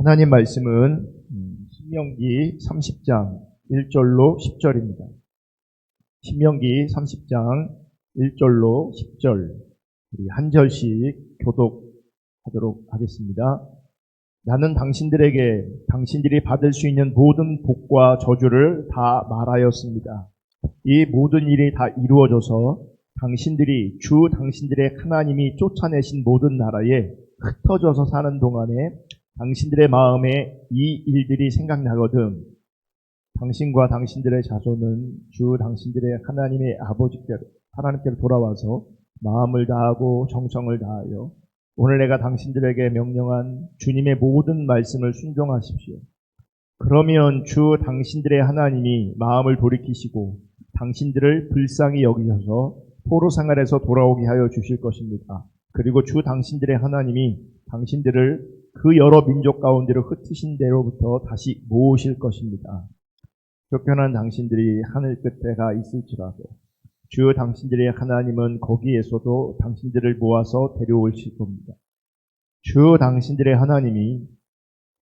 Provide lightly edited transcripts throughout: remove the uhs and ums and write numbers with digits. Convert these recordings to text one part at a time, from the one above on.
하나님 말씀은 신명기 30장 1절로 10절입니다. 신명기 30장 1절로 10절 우리 한 절씩 교독하도록 하겠습니다. 나는 당신들에게 당신들이 받을 수 있는 모든 복과 저주를 다 말하였습니다. 이 모든 일이 다 이루어져서 당신들이 주 당신들의 하나님이 쫓아내신 모든 나라에 흩어져서 사는 동안에 당신들의 마음에 이 일들이 생각나거든 당신과 당신들의 자손은 주 당신들의 하나님의 하나님께로 돌아와서 마음을 다하고 정성을 다하여 오늘 내가 당신들에게 명령한 주님의 모든 말씀을 순종하십시오. 그러면 주 당신들의 하나님이 마음을 돌이키시고 당신들을 불쌍히 여기셔서 포로 생활에서 돌아오게 하여 주실 것입니다. 그리고 주 당신들의 하나님이 당신들을 그 여러 민족 가운데로 흩으신 데로부터 다시 모으실 것입니다. 쫓겨난 당신들이 하늘 끝에 가 있을지라도 주 당신들의 하나님은 거기에서도 당신들을 모아서 데려오실 겁니다. 주 당신들의 하나님이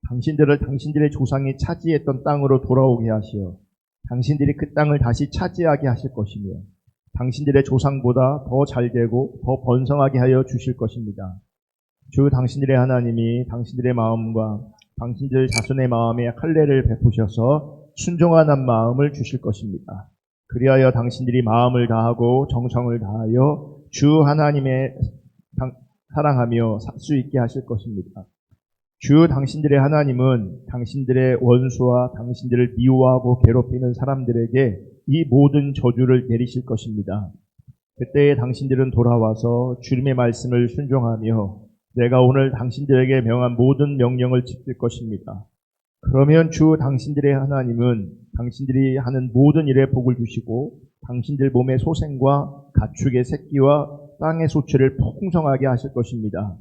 당신들을 당신들의 조상이 차지했던 땅으로 돌아오게 하시어 당신들이 그 땅을 다시 차지하게 하실 것이며 당신들의 조상보다 더 잘되고 더 번성하게 하여 주실 것입니다. 주 당신들의 하나님이 당신들의 마음과 당신들 자손의 마음에 할례를 베푸셔서 순종하는 마음을 주실 것입니다. 그리하여 당신들이 마음을 다하고 정성을 다하여 주 하나님의 사랑하며 살 수 있게 하실 것입니다. 주 당신들의 하나님은 당신들의 원수와 당신들을 미워하고 괴롭히는 사람들에게 이 모든 저주를 내리실 것입니다. 그때에 당신들은 돌아와서 주님의 말씀을 순종하며 내가 오늘 당신들에게 명한 모든 명령을 지킬 것입니다. 그러면 주 당신들의 하나님은 당신들이 하는 모든 일에 복을 주시고 당신들 몸의 소생과 가축의 새끼와 땅의 소출을 풍성하게 하실 것입니다.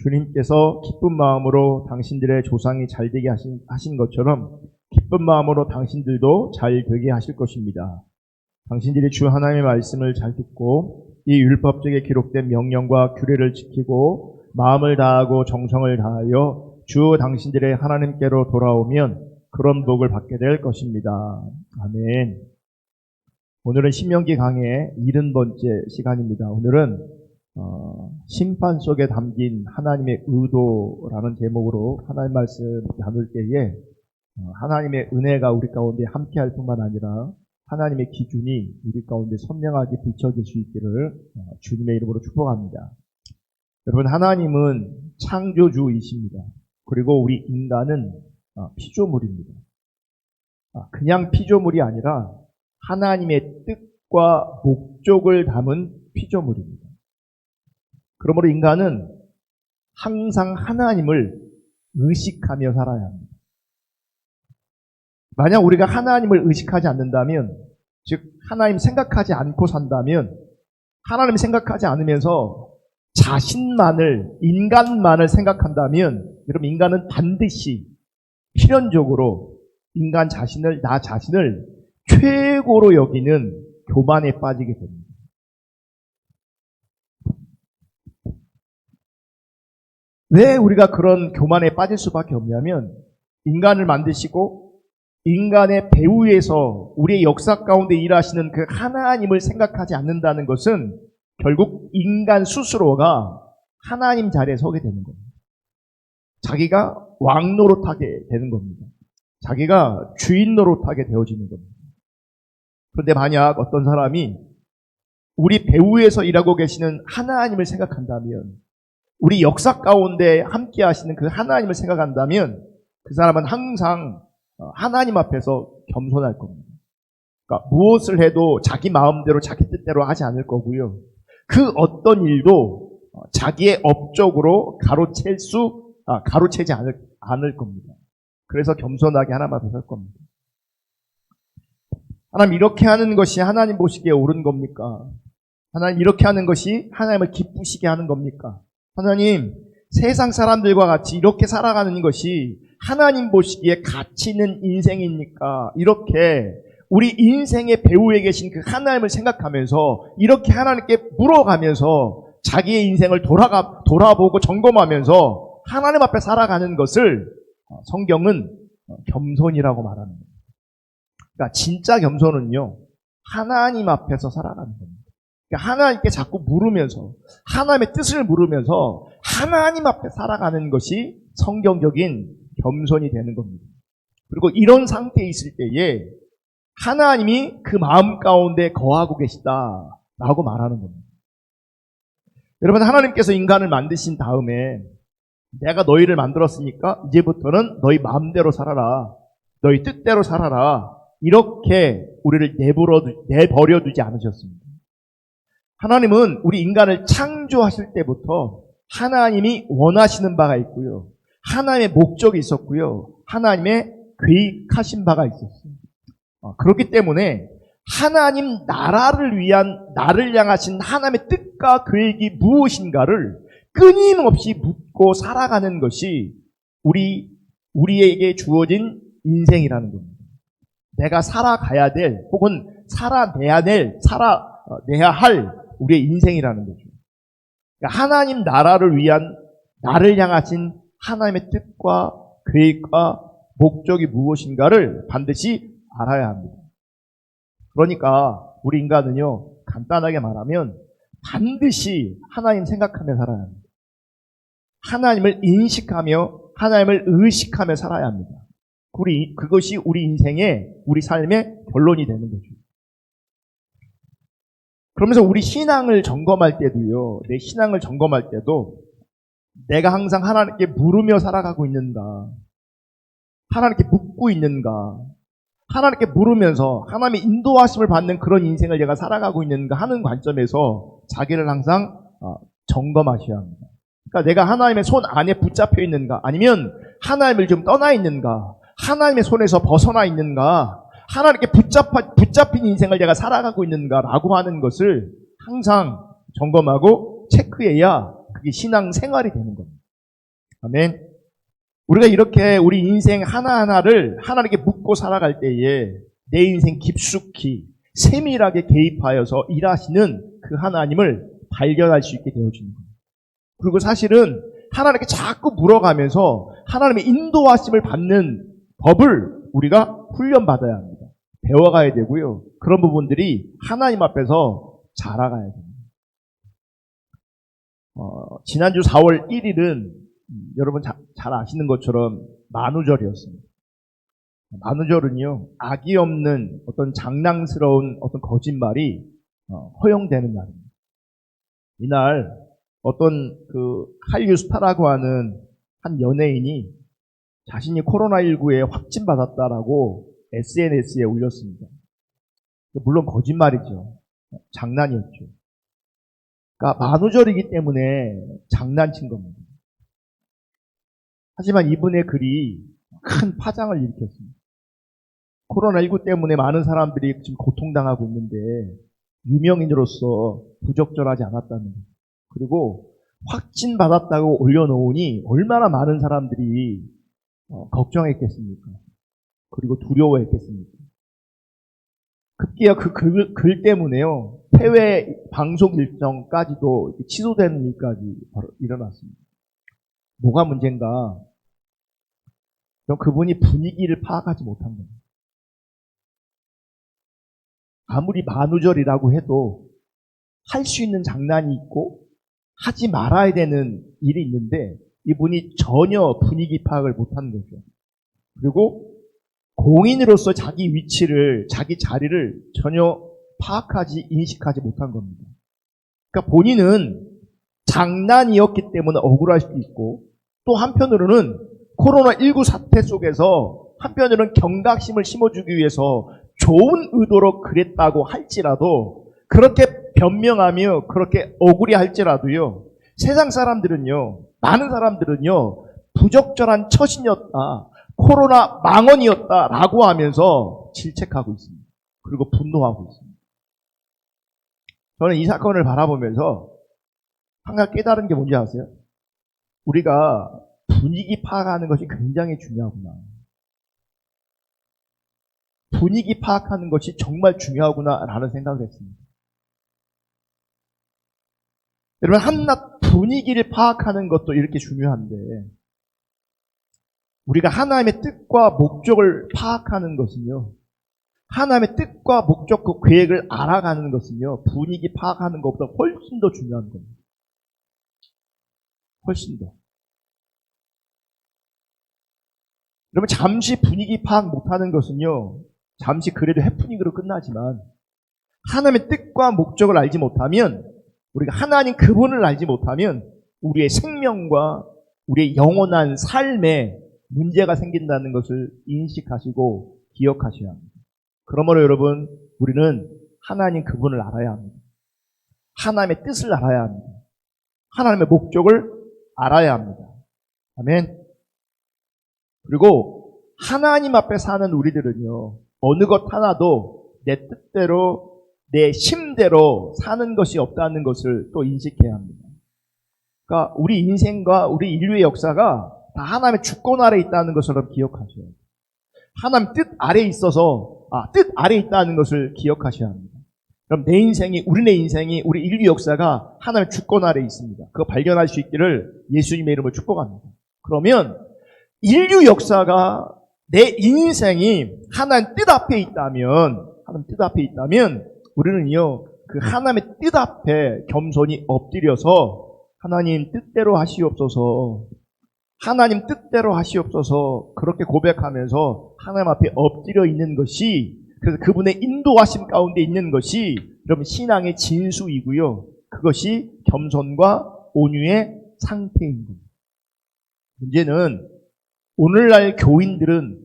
주님께서 기쁜 마음으로 당신들의 조상이 잘되게 하신 것처럼 기쁜 마음으로 당신들도 잘되게 하실 것입니다. 당신들이 주 하나님의 말씀을 잘 듣고 이 율법책에 기록된 명령과 규례를 지키고 마음을 다하고 정성을 다하여 주 당신들의 하나님께로 돌아오면 그런 복을 받게 될 것입니다. 아멘. 오늘은 신명기 강의 70번째 시간입니다. 오늘은 심판 속에 담긴 하나님의 의도라는 제목으로 하나님 말씀 나눌 때에 하나님의 은혜가 우리 가운데 함께할 뿐만 아니라 하나님의 기준이 우리 가운데 선명하게 비춰질 수 있기를 주님의 이름으로 축복합니다. 여러분, 하나님은 창조주이십니다. 그리고 우리 인간은 피조물입니다. 그냥 피조물이 아니라 하나님의 뜻과 목적을 담은 피조물입니다. 그러므로 인간은 항상 하나님을 의식하며 살아야 합니다. 만약 우리가 하나님을 의식하지 않는다면, 즉 하나님 생각하지 않고 산다면, 하나님 생각하지 않으면서 인간만을 생각한다면, 여러분, 인간은 반드시 필연적으로 나 자신을 최고로 여기는 교만에 빠지게 됩니다. 왜 우리가 그런 교만에 빠질 수밖에 없냐면, 인간을 만드시고 인간의 배후에서 우리의 역사 가운데 일하시는 그 하나님을 생각하지 않는다는 것은 결국 인간 스스로가 하나님 자리에 서게 되는 겁니다. 자기가 왕 노릇하게 되는 겁니다. 자기가 주인 노릇하게 되어지는 겁니다. 그런데 만약 어떤 사람이 우리 배후에서 일하고 계시는 하나님을 생각한다면, 우리 역사 가운데 함께 하시는 그 하나님을 생각한다면 그 사람은 항상 하나님 앞에서 겸손할 겁니다. 그러니까 무엇을 해도 자기 마음대로 자기 뜻대로 하지 않을 거고요. 그 어떤 일도 자기의 업적으로 가로채지 않을 겁니다. 그래서 겸손하게 하나님 앞에 설 겁니다. 하나님, 이렇게 하는 것이 하나님 보시기에 옳은 겁니까? 하나님, 이렇게 하는 것이 하나님을 기쁘시게 하는 겁니까? 하나님, 세상 사람들과 같이 이렇게 살아가는 것이 하나님 보시기에 가치 있는 인생입니까? 이렇게 우리 인생의 배후에 계신 그 하나님을 생각하면서 이렇게 하나님께 물어가면서 자기의 인생을 돌아보고 점검하면서 하나님 앞에 살아가는 것을 성경은 겸손이라고 말하는 겁니다. 그러니까 진짜 겸손은요, 하나님 앞에서 살아가는 겁니다. 그러니까 하나님께 자꾸 물으면서, 하나님의 뜻을 물으면서 하나님 앞에 살아가는 것이 성경적인 겸손이 되는 겁니다. 그리고 이런 상태에 있을 때에 하나님이 그 마음 가운데 거하고 계시다라고 말하는 겁니다. 여러분, 하나님께서 인간을 만드신 다음에 내가 너희를 만들었으니까 이제부터는 너희 마음대로 살아라, 너희 뜻대로 살아라, 이렇게 우리를 내버려 두지 않으셨습니다. 하나님은 우리 인간을 창조하실 때부터 하나님이 원하시는 바가 있고요, 하나님의 목적이 있었고요, 하나님의 계획하신 바가 있었어요. 그렇기 때문에 하나님 나라를 위한, 나를 향하신 하나님의 뜻과 계획이 무엇인가를 끊임없이 묻고 살아가는 것이 우리에게 주어진 인생이라는 겁니다. 내가 살아가야 될, 혹은 살아내야 할 우리의 인생이라는 거죠. 그러니까 하나님 나라를 위한, 나를 향하신 하나님의 뜻과 계획과 목적이 무엇인가를 반드시 알아야 합니다. 그러니까 우리 인간은요, 간단하게 말하면 반드시 하나님 생각하며 살아야 합니다. 하나님을 인식하며 하나님을 의식하며 살아야 합니다. 그것이 우리 인생의, 우리 삶의 결론이 되는 거죠. 그러면서 우리 신앙을 점검할 때도요, 내 신앙을 점검할 때도 내가 항상 하나님께 물으며 살아가고 있는가, 하나님께 묻고 있는가, 하나님께 물으면서 하나님의 인도하심을 받는 그런 인생을 내가 살아가고 있는가 하는 관점에서 자기를 항상 점검하셔야 합니다. 그러니까 내가 하나님의 손 안에 붙잡혀 있는가, 아니면 하나님을 좀 떠나 있는가, 하나님의 손에서 벗어나 있는가, 하나님께 붙잡힌 인생을 내가 살아가고 있는가라고 하는 것을 항상 점검하고 체크해야 그게 신앙 생활이 되는 겁니다. 아멘. 우리가 이렇게 우리 인생 하나하나를 하나님께 묻고 살아갈 때에 내 인생 깊숙이 세밀하게 개입하여서 일하시는 그 하나님을 발견할 수 있게 되어주는 겁니다. 그리고 사실은 하나님께 자꾸 물어가면서 하나님의 인도하심을 받는 법을 우리가 훈련받아야 합니다. 배워가야 되고요. 그런 부분들이 하나님 앞에서 자라가야 됩니다. 지난주 4월 1일은 여러분 잘 아시는 것처럼 만우절이었습니다. 만우절은요, 악이 없는 어떤 장난스러운 어떤 거짓말이 허용되는 날입니다. 이날 어떤 그 한류 스타라고 하는 한 연예인이 자신이 코로나19에 확진받았다라고 SNS에 올렸습니다. 물론 거짓말이죠. 장난이었죠. 그러니까 만우절이기 때문에 장난친 겁니다. 하지만 이분의 글이 큰 파장을 일으켰습니다. 코로나19 때문에 많은 사람들이 지금 고통당하고 있는데 유명인으로서 부적절하지 않았다는 것. 그리고 확진받았다고 올려놓으니 얼마나 많은 사람들이 걱정했겠습니까? 그리고 두려워했겠습니까? 급기야 그 글 때문에요, 해외 방송 일정까지도 취소되는 일까지 바로 일어났습니다. 뭐가 문제인가? 그럼 그분이 분위기를 파악하지 못한 겁니다. 아무리 만우절이라고 해도 할 수 있는 장난이 있고 하지 말아야 되는 일이 있는데 이분이 전혀 분위기 파악을 못한 거죠. 그리고 공인으로서 자기 위치를, 자기 자리를 전혀 인식하지 못한 겁니다. 그러니까 본인은 장난이었기 때문에 억울할 수도 있고, 또 한편으로는 코로나19 사태 속에서 한편으로는 경각심을 심어주기 위해서 좋은 의도로 그랬다고 할지라도, 그렇게 변명하며 그렇게 억울해 할지라도요, 세상 사람들은요, 많은 사람들은요, 부적절한 처신이었다, 코로나 망언이었다라고 하면서 질책하고 있습니다. 그리고 분노하고 있습니다. 저는 이 사건을 바라보면서 항상 깨달은 게 뭔지 아세요? 우리가 분위기 파악하는 것이 굉장히 중요하구나. 분위기 파악하는 것이 정말 중요하구나라는 생각을 했습니다. 여러분, 한낱 분위기를 파악하는 것도 이렇게 중요한데 우리가 하나님의 뜻과 목적을 파악하는 것은요, 하나님의 뜻과 목적, 그 계획을 알아가는 것은요, 분위기 파악하는 것보다 훨씬 더 중요한 겁니다. 훨씬 더. 여러분, 잠시 분위기 파악 못하는 것은요, 잠시 그래도 해프닝으로 끝나지만, 하나님의 뜻과 목적을 알지 못하면, 우리가 하나님 그분을 알지 못하면, 우리의 생명과 우리의 영원한 삶에 문제가 생긴다는 것을 인식하시고 기억하셔야 합니다. 그러므로 여러분, 우리는 하나님 그분을 알아야 합니다. 하나님의 뜻을 알아야 합니다. 하나님의 목적을 알아야 합니다. 아멘. 그리고 하나님 앞에 사는 우리들은요, 어느 것 하나도 내 뜻대로, 내 심대로 사는 것이 없다는 것을 또 인식해야 합니다. 그러니까 우리 인생과 우리 인류의 역사가 다 하나님의 주권 아래에 있다는 것을 기억하셔야 합니다. 하나님 뜻 아래에 있어서, 뜻 아래에 있다는 것을 기억하셔야 합니다. 그럼 내 인생이, 우리 인류 역사가 하나님의 주권 아래에 있습니다. 그거 발견할 수 있기를 예수님의 이름으로 축복합니다. 그러면 인류 역사가, 내 인생이 하나님 뜻 앞에 있다면, 우리는요, 그 하나님의 뜻 앞에 겸손히 엎드려서 하나님 뜻대로 하시옵소서, 하나님 뜻대로 하시옵소서, 그렇게 고백하면서 하나님 앞에 엎드려 있는 것이, 그래서 그분의 인도하심 가운데 있는 것이 여러분 신앙의 진수이고요, 그것이 겸손과 온유의 상태인 겁니다. 문제는 오늘날 교인들은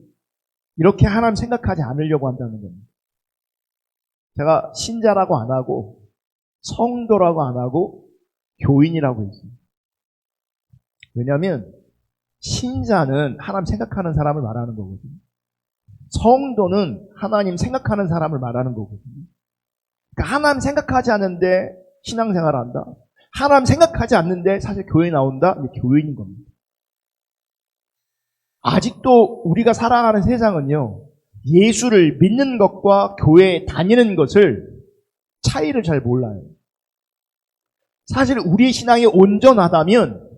이렇게 하나님 생각하지 않으려고 한다는 겁니다. 제가 신자라고 안 하고 성도라고 안 하고 교인이라고 했어요. 왜냐하면 신자는 하나님 생각하는 사람을 말하는 거거든요. 성도는 하나님 생각하는 사람을 말하는 거거든요. 그러니까 하나님 생각하지 않는데 신앙생활을 한다. 하나님 생각하지 않는데 사실 교회 나온다. 이게 교인인 겁니다. 아직도 우리가 살아가는 세상은요, 예수를 믿는 것과 교회에 다니는 것을 차이를 잘 몰라요. 사실 우리의 신앙이 온전하다면,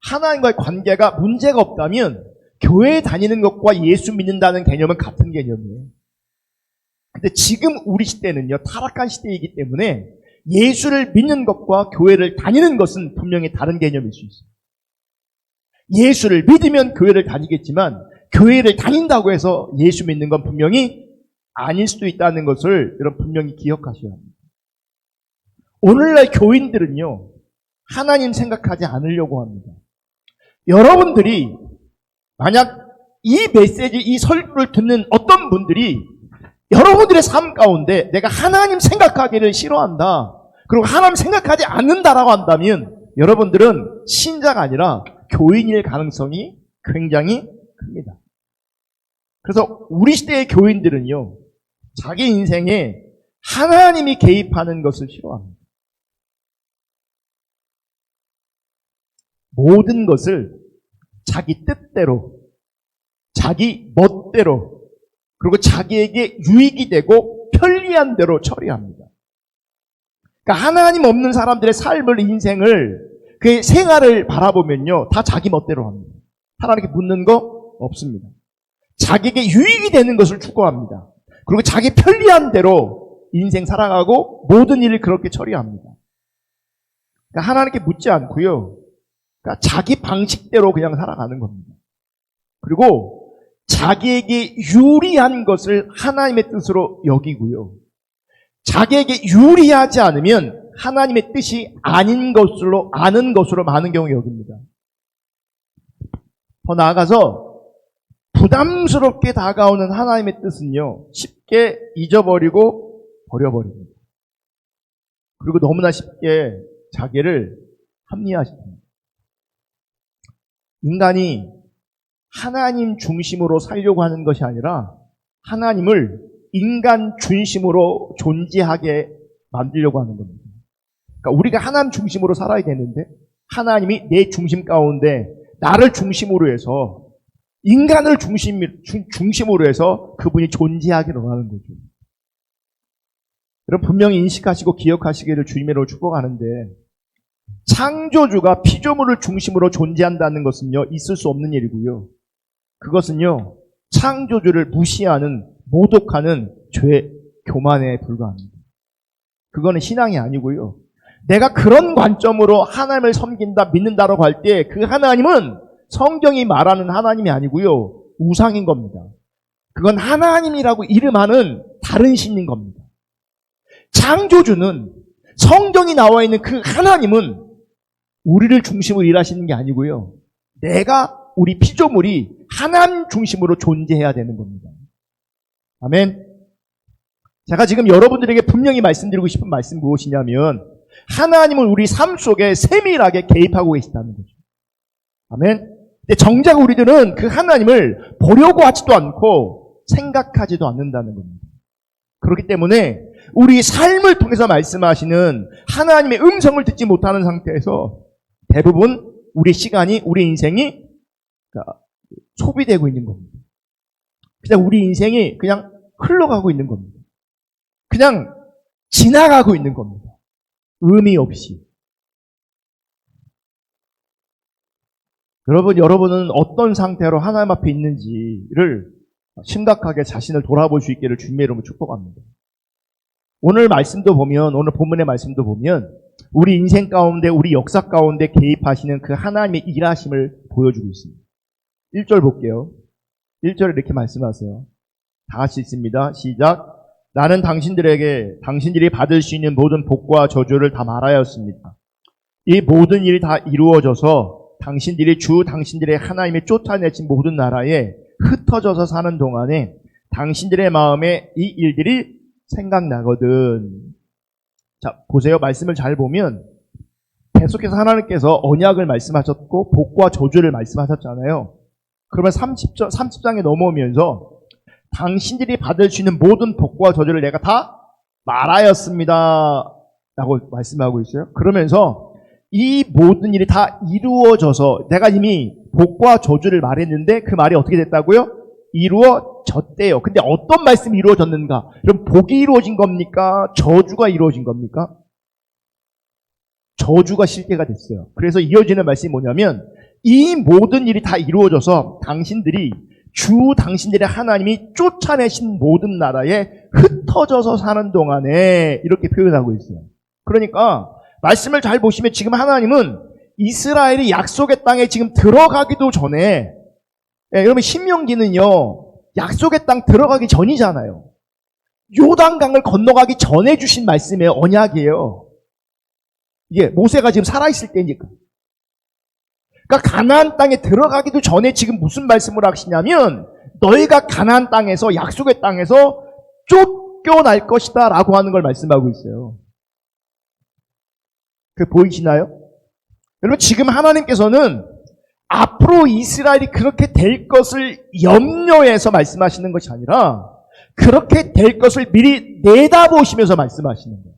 하나님과의 관계가 문제가 없다면 교회에 다니는 것과 예수 믿는다는 개념은 같은 개념이에요. 근데 지금 우리 시대는요, 타락한 시대이기 때문에 예수를 믿는 것과 교회를 다니는 것은 분명히 다른 개념일 수 있어요. 예수를 믿으면 교회를 다니겠지만 교회를 다닌다고 해서 예수 믿는 건 분명히 아닐 수도 있다는 것을 여러분 분명히 기억하셔야 합니다. 오늘날 교인들은요, 하나님 생각하지 않으려고 합니다. 여러분들이 만약 이 메시지, 이 설교를 듣는 어떤 분들이 여러분들의 삶 가운데 내가 하나님 생각하기를 싫어한다, 그리고 하나님 생각하지 않는다라고 한다면 여러분들은 신자가 아니라 교인일 가능성이 굉장히 큽니다. 그래서 우리 시대의 교인들은요, 자기 인생에 하나님이 개입하는 것을 싫어합니다. 모든 것을 자기 뜻대로, 자기 멋대로, 그리고 자기에게 유익이 되고 편리한 대로 처리합니다. 그러니까 하나님 없는 사람들의 삶을, 인생을, 그의 생활을 바라보면요, 다 자기 멋대로 합니다. 하나님께 묻는 거 없습니다. 자기에게 유익이 되는 것을 추구합니다. 그리고 자기 편리한 대로 인생 살아가고 모든 일을 그렇게 처리합니다. 그러니까 하나님께 묻지 않고요, 그러니까 자기 방식대로 그냥 살아가는 겁니다. 그리고 자기에게 유리한 것을 하나님의 뜻으로 여기고요, 자기에게 유리하지 않으면 하나님의 뜻이 아닌 것으로, 아는 것으로 많은 경우 여깁니다. 더 나아가서 부담스럽게 다가오는 하나님의 뜻은요, 쉽게 잊어버리고 버려버립니다. 그리고 너무나 쉽게 자기를 합리화시킵니다. 인간이 하나님 중심으로 살려고 하는 것이 아니라 하나님을 인간 중심으로 존재하게 만들려고 하는 겁니다. 그러니까 우리가 하나님 중심으로 살아야 되는데 하나님이 내 중심 가운데 나를 중심으로 해서, 인간을 중심으로 해서 그분이 존재하기를 원하는 거죠. 여러분 분명히 인식하시고 기억하시기를 주님으로 축복하는데, 창조주가 피조물을 중심으로 존재한다는 것은요, 있을 수 없는 일이고요, 그것은요, 창조주를 무시하는, 모독하는 죄, 교만에 불과합니다. 그거는 신앙이 아니고요. 내가 그런 관점으로 하나님을 섬긴다, 믿는다라고 할 때 그 하나님은 성경이 말하는 하나님이 아니고요. 우상인 겁니다. 그건 하나님이라고 이름하는 다른 신인 겁니다. 창조주는, 성경이 나와 있는 그 하나님은 우리를 중심으로 일하시는 게 아니고요. 내가, 우리 피조물이 하나님 중심으로 존재해야 되는 겁니다. 아멘. 제가 지금 여러분들에게 분명히 말씀드리고 싶은 말씀 무엇이냐면 하나님은 우리 삶 속에 세밀하게 개입하고 계시다는 거죠. 아멘. 근데 정작 우리들은 그 하나님을 보려고 하지도 않고 생각하지도 않는다는 겁니다. 그렇기 때문에 우리 삶을 통해서 말씀하시는 하나님의 음성을 듣지 못하는 상태에서 대부분 우리 시간이, 우리 인생이 소비되고 있는 겁니다. 그냥 우리 인생이 그냥 흘러가고 있는 겁니다. 그냥 지나가고 있는 겁니다. 의미 없이. 여러분은 어떤 상태로 하나님 앞에 있는지를 심각하게 자신을 돌아볼 수 있기를 주님의 이름으로 축복합니다. 오늘 말씀도 보면, 오늘 본문의 말씀도 보면 우리 인생 가운데, 우리 역사 가운데 개입하시는 그 하나님의 일하심을 보여주고 있습니다. 1절 볼게요. 1절에 이렇게 말씀하세요. 다 같이 읽습니다. 시작. 나는 당신들에게 당신들이 받을 수 있는 모든 복과 저주를 다 말하였습니다. 이 모든 일이 다 이루어져서 당신들이 당신들의 하나님이 쫓아내신 모든 나라에 흩어져서 사는 동안에 당신들의 마음에 이 일들이 생각나거든. 자, 보세요. 말씀을 잘 보면 계속해서 하나님께서 언약을 말씀하셨고 복과 저주를 말씀하셨잖아요. 그러면 30장에 넘어오면서 당신들이 받을 수 있는 모든 복과 저주를 내가 다 말하였습니다 라고 말씀하고 있어요. 그러면서 이 모든 일이 다 이루어져서 내가 이미 복과 저주를 말했는데 그 말이 어떻게 됐다고요? 이루어졌대요. 근데 어떤 말씀이 이루어졌는가? 그럼 복이 이루어진 겁니까? 저주가 이루어진 겁니까? 저주가 실제가 됐어요. 그래서 이어지는 말씀이 뭐냐면 이 모든 일이 다 이루어져서 당신들이 당신들의 하나님이 쫓아내신 모든 나라에 흩어져서 사는 동안에 이렇게 표현하고 있어요. 그러니까 말씀을 잘 보시면 지금 하나님은 이스라엘이 약속의 땅에 지금 들어가기도 전에, 여러분 신명기는요 약속의 땅 들어가기 전이잖아요. 요단강을 건너가기 전에 주신 말씀이에요. 언약이에요. 이게 모세가 지금 살아있을 때니까. 그러니까 가나안 땅에 들어가기도 전에 지금 무슨 말씀을 하시냐면 너희가 가나안 땅에서, 약속의 땅에서 쫓겨날 것이다 라고 하는 걸 말씀하고 있어요. 그 보이시나요? 여러분 지금 하나님께서는 앞으로 이스라엘이 그렇게 될 것을 염려해서 말씀하시는 것이 아니라 그렇게 될 것을 미리 내다보시면서 말씀하시는 거예요.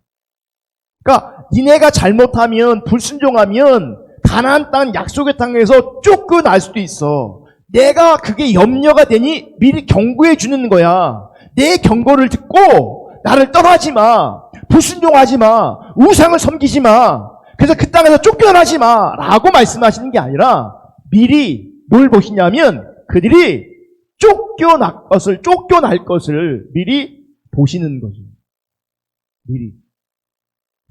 그러니까 니네가 잘못하면, 불순종하면 가나안 땅, 약속의 땅에서 쫓겨날 수도 있어. 내가 그게 염려가 되니 미리 경고해 주는 거야. 내 경고를 듣고 나를 떠나지 마. 불순종하지 마. 우상을 섬기지 마. 그래서 그 땅에서 쫓겨나지 마. 라고 말씀하시는 게 아니라 미리 뭘 보시냐면 그들이 쫓겨날 것을 미리 보시는 거죠. 미리.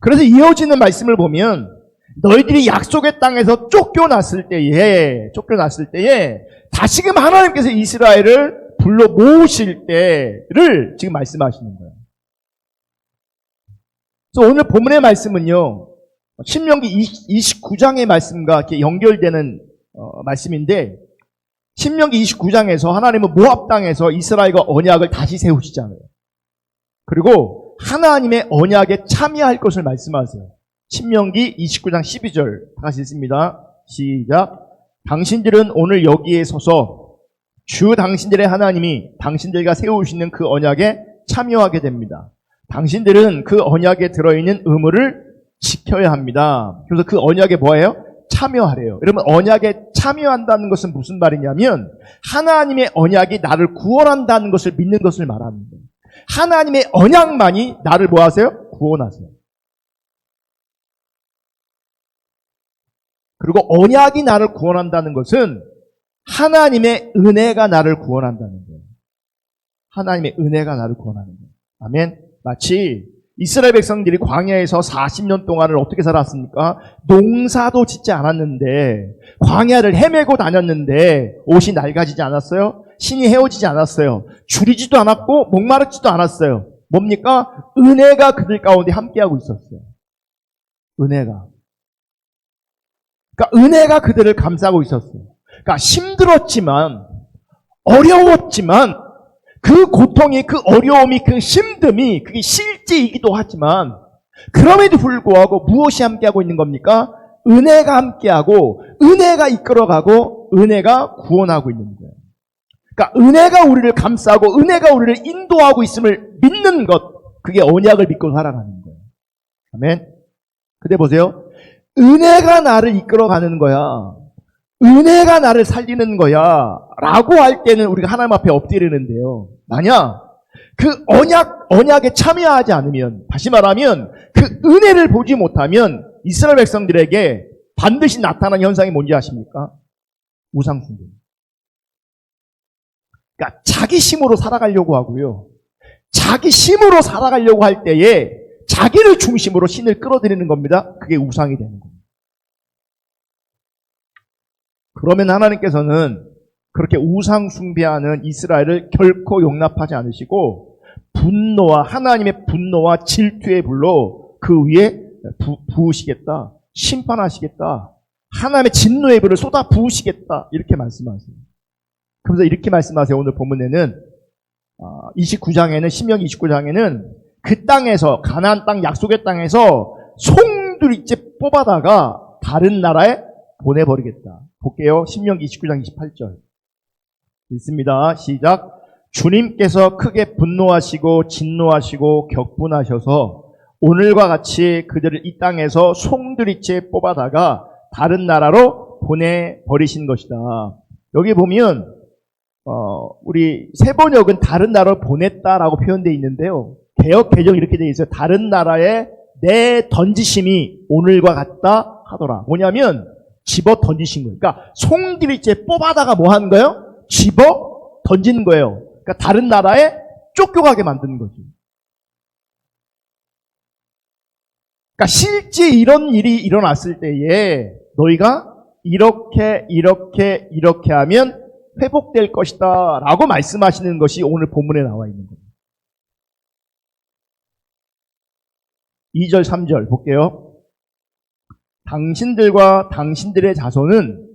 그래서 이어지는 말씀을 보면 너희들이 약속의 땅에서 쫓겨났을 때에 다시금 하나님께서 이스라엘을 불러 모으실 때를 지금 말씀하시는 거예요. 그래서 오늘 본문의 말씀은요, 신명기 29장의 말씀과 이렇게 연결되는 말씀인데, 신명기 29장에서 하나님은 모압 땅에서 이스라엘과 언약을 다시 세우시잖아요. 그리고 하나님의 언약에 참여할 것을 말씀하세요. 신명기 29장 12절 다 같이 읽습니다. 시작. 당신들은 오늘 여기에 서서 주 당신들의 하나님이 당신들과 세우시는 그 언약에 참여하게 됩니다. 당신들은 그 언약에 들어있는 의무를 지켜야 합니다. 그래서 그 언약에 뭐예요? 참여하래요. 여러분 언약에 참여한다는 것은 무슨 말이냐면 하나님의 언약이 나를 구원한다는 것을 믿는 것을 말합니다. 하나님의 언약만이 나를 뭐 하세요? 구원하세요. 그리고 언약이 나를 구원한다는 것은 하나님의 은혜가 나를 구원한다는 거예요. 하나님의 은혜가 나를 구원하는 거예요. 아멘. 마치 이스라엘 백성들이 광야에서 40년 동안을 어떻게 살았습니까? 농사도 짓지 않았는데, 광야를 헤매고 다녔는데 옷이 낡아지지 않았어요? 신이 헤어지지 않았어요? 줄이지도 않았고 목마르지도 않았어요. 뭡니까? 은혜가 그들 가운데 함께하고 있었어요. 은혜가. 그러니까 은혜가 그들을 감싸고 있었어요. 그러니까 힘들었지만, 어려웠지만, 그 고통이, 그 어려움이, 그 힘듦이, 그게 실제이기도 하지만, 그럼에도 불구하고 무엇이 함께하고 있는 겁니까? 은혜가 함께하고, 은혜가 이끌어가고, 은혜가 구원하고 있는 거예요. 그러니까 은혜가 우리를 감싸고, 은혜가 우리를 인도하고 있음을 믿는 것, 그게 언약을 믿고 살아가는 거예요. 아멘. 근데 보세요. 은혜가 나를 이끌어가는 거야. 은혜가 나를 살리는 거야. 라고 할 때는 우리가 하나님 앞에 엎드리는데요. 만약 그 언약에 참여하지 않으면, 다시 말하면 그 은혜를 보지 못하면 이스라엘 백성들에게 반드시 나타나는 현상이 뭔지 아십니까? 우상숭배. 그러니까 자기 힘으로 살아가려고 하고요. 자기 힘으로 살아가려고 할 때에 자기를 중심으로 신을 끌어들이는 겁니다. 그게 우상이 되는 겁니다. 그러면 하나님께서는 그렇게 우상 숭배하는 이스라엘을 결코 용납하지 않으시고 분노와 하나님의 분노와 질투의 불로 그 위에 부으시겠다. 심판하시겠다. 하나님의 진노의 불을 쏟아 부으시겠다. 이렇게 말씀하세요. 그래서 이렇게 말씀하세요. 오늘 본문에는 29장에는 신명기 29장에는 그 땅에서 가나안 땅 약속의 땅에서 송두리째 뽑아다가 다른 나라에 보내버리겠다. 볼게요. 신명기 29장 28절 읽습니다. 시작. 주님께서 크게 분노하시고 진노하시고 격분하셔서 오늘과 같이 그들을 이 땅에서 송두리째 뽑아다가 다른 나라로 보내버리신 것이다. 여기 보면 우리 세번역은 다른 나라로 보냈다라고 표현되어 있는데요. 개역 개정 이렇게 되어 있어요. 다른 나라에 내 던지심이 오늘과 같다 하더라. 뭐냐면 집어 던지신 거예요. 그러니까 송두리째 뽑아다가 뭐 하는 거예요? 집어 던지는 거예요. 그러니까 다른 나라에 쫓겨가게 만드는 거죠. 그러니까 실제 이런 일이 일어났을 때에 너희가 이렇게 하면 회복될 것이다 라고 말씀하시는 것이 오늘 본문에 나와 있는 겁니다. 2절 3절 볼게요. 당신들과 당신들의 자손은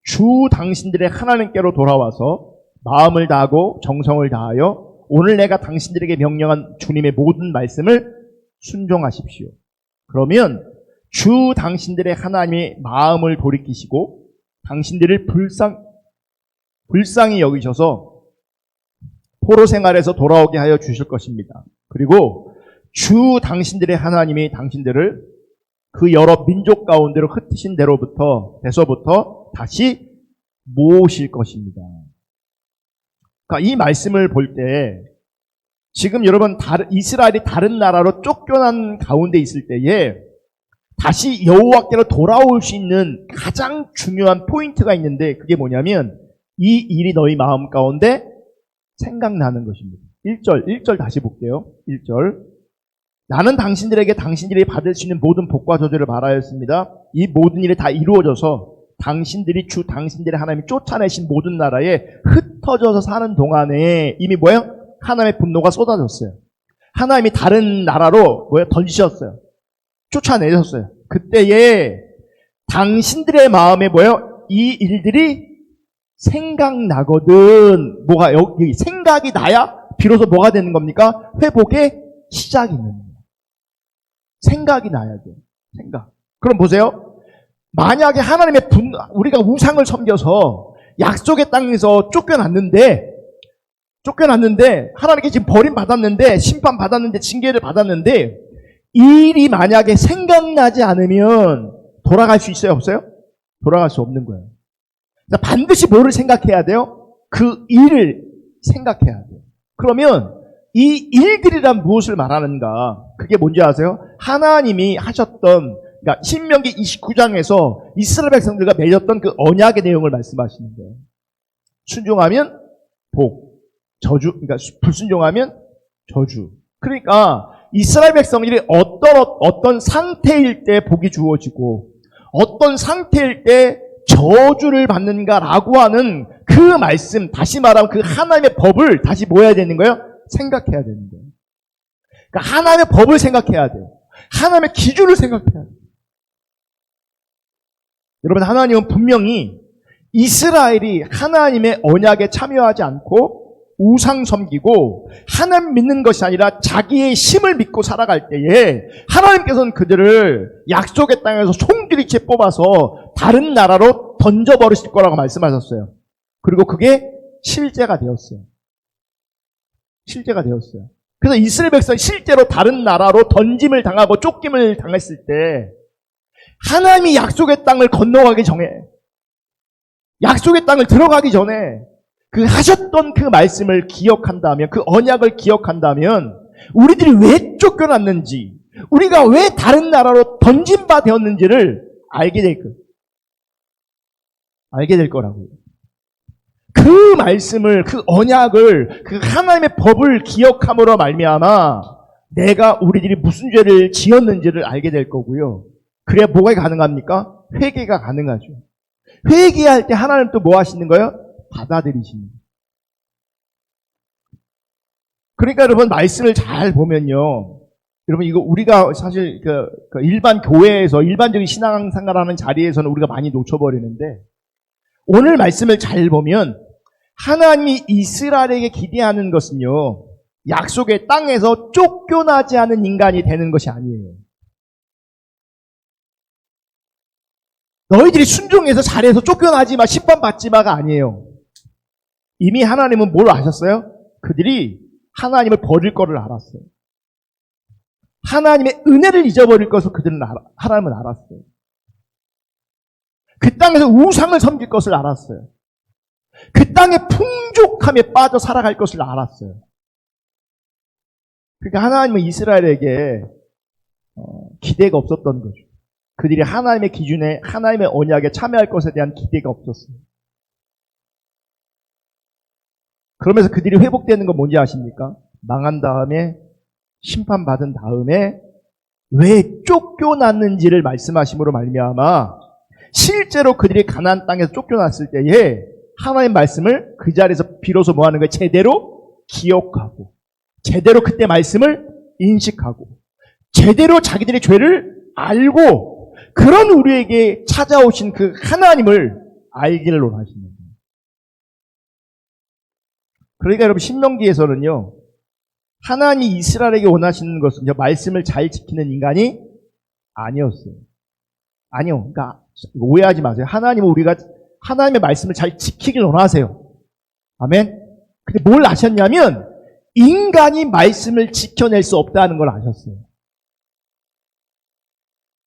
주 당신들의 하나님께로 돌아와서 마음을 다하고 정성을 다하여 오늘 내가 당신들에게 명령한 주님의 모든 말씀을 순종하십시오. 그러면 주 당신들의 하나님의 마음을 돌이키시고 당신들을 불쌍히 여기셔서 포로 생활에서 돌아오게 하여 주실 것입니다. 그리고 주 당신들의 하나님이 당신들을 그 여러 민족 가운데로 흩으신 데서부터 다시 모으실 것입니다. 그러니까 이 말씀을 볼 때 지금 여러분 이스라엘이 다른 나라로 쫓겨난 가운데 있을 때에 다시 여호와께로 돌아올 수 있는 가장 중요한 포인트가 있는데 그게 뭐냐면 이 일이 너희 마음 가운데 생각나는 것입니다. 1절 다시 볼게요. 1절. 나는 당신들에게 당신들이 받을 수 있는 모든 복과 저주를 말하였습니다. 이 모든 일이 다 이루어져서 당신들이 주 당신들의 하나님이 쫓아내신 모든 나라에 흩어져서 사는 동안에 이미 뭐예요? 하나님의 분노가 쏟아졌어요. 하나님이 다른 나라로 던지셨어요. 쫓아내셨어요. 그때에 당신들의 마음에 뭐예요? 이 일들이 생각나거든. 뭐가 여기 생각이 나야 비로소 뭐가 되는 겁니까? 회복의 시작이 있는 거예요. 생각이 나야 돼요. 생각. 그럼 보세요. 만약에 하나님의 우리가 우상을 섬겨서 약속의 땅에서 쫓겨났는데 하나님께 지금 버림받았는데 심판받았는데 징계를 받았는데 이 일이 만약에 생각나지 않으면 돌아갈 수 있어요? 없어요? 돌아갈 수 없는 거예요. 그러니까 반드시 뭐를 생각해야 돼요? 그 일을 생각해야 돼요. 그러면 이 일들이란 무엇을 말하는가? 그게 뭔지 아세요? 하나님이 하셨던, 그러니까 신명기 29장에서 이스라엘 백성들과 맺었던 그 언약의 내용을 말씀하시는 거예요. 순종하면 복, 저주, 그러니까 불순종하면 저주. 그러니까 이스라엘 백성들이 어떤 상태일 때 복이 주어지고 어떤 상태일 때 저주를 받는가라고 하는 그 말씀, 다시 말하면 그 하나님의 법을 다시 뭐 해야 되는 거예요? 생각해야 되는 거예요. 그러니까 하나님의 법을 생각해야 돼요. 하나님의 기준을 생각해야 돼요. 여러분, 하나님은 분명히 이스라엘이 하나님의 언약에 참여하지 않고 우상 섬기고 하나님 믿는 것이 아니라 자기의 힘을 믿고 살아갈 때에 하나님께서는 그들을 약속의 땅에서 총들이채 뽑아서 다른 나라로 던져버리실 거라고 말씀하셨어요. 그리고 그게 실제가 되었어요. 실제가 되었어요. 그래서 이스라엘 백성이 실제로 다른 나라로 던짐을 당하고 쫓김을 당했을 때 하나님이 약속의 땅을 건너가기 전에, 약속의 땅을 들어가기 전에 그 하셨던 그 말씀을 기억한다면, 그 언약을 기억한다면 우리들이 왜 쫓겨났는지, 우리가 왜 다른 나라로 던진 바 되었는지를 알게 될 거라고요. 그 말씀을, 그 언약을, 그 하나님의 법을 기억함으로 말미암아 내가 우리들이 무슨 죄를 지었는지를 알게 될 거고요. 그래야 뭐가 가능합니까? 회개가 가능하죠. 회개할 때 하나님 또 뭐 하시는 거예요? 받아들이시는 거예요. 그러니까 여러분, 말씀을 잘 보면요, 여러분, 이거 우리가 사실 그 일반 교회에서 일반적인 신앙생활하는 자리에서는 우리가 많이 놓쳐버리는데, 오늘 말씀을 잘 보면 하나님이 이스라엘에게 기대하는 것은요, 약속의 땅에서 쫓겨나지 않은 인간이 되는 것이 아니에요. 너희들이 순종해서 잘해서 쫓겨나지 마, 심판받지 마가 아니에요. 이미 하나님은 뭘 아셨어요? 그들이 하나님을 버릴 거를 알았어요. 하나님의 은혜를 잊어버릴 것을 하나님은 알았어요. 그 땅에서 우상을 섬길 것을 알았어요. 그 땅의 풍족함에 빠져 살아갈 것을 알았어요. 그러니까 하나님은 이스라엘에게 기대가 없었던 거죠. 그들이 하나님의 기준에, 하나님의 언약에 참여할 것에 대한 기대가 없었어요. 그러면서 그들이 회복되는 건 뭔지 아십니까? 망한 다음에, 심판받은 다음에 왜 쫓겨났는지를 말씀하심으로 말미암아 실제로 그들이 가나안 땅에서 쫓겨났을 때에 하나님의 말씀을 그 자리에서 비로소 뭐 하는 거예요? 제대로 기억하고, 제대로 그때 말씀을 인식하고, 제대로 자기들의 죄를 알고, 그런 우리에게 찾아오신 그 하나님을 알기를 원하시는 거예요. 그러니까 여러분, 신명기에서는요, 하나님이 이스라엘에게 원하시는 것은 말씀을 잘 지키는 인간이 아니었어요. 아니요. 그러니까 오해하지 마세요. 하나님은 우리가 하나님의 말씀을 잘 지키길 원하세요. 아멘. 근데 뭘 아셨냐면 인간이 말씀을 지켜낼 수 없다는 걸 아셨어요.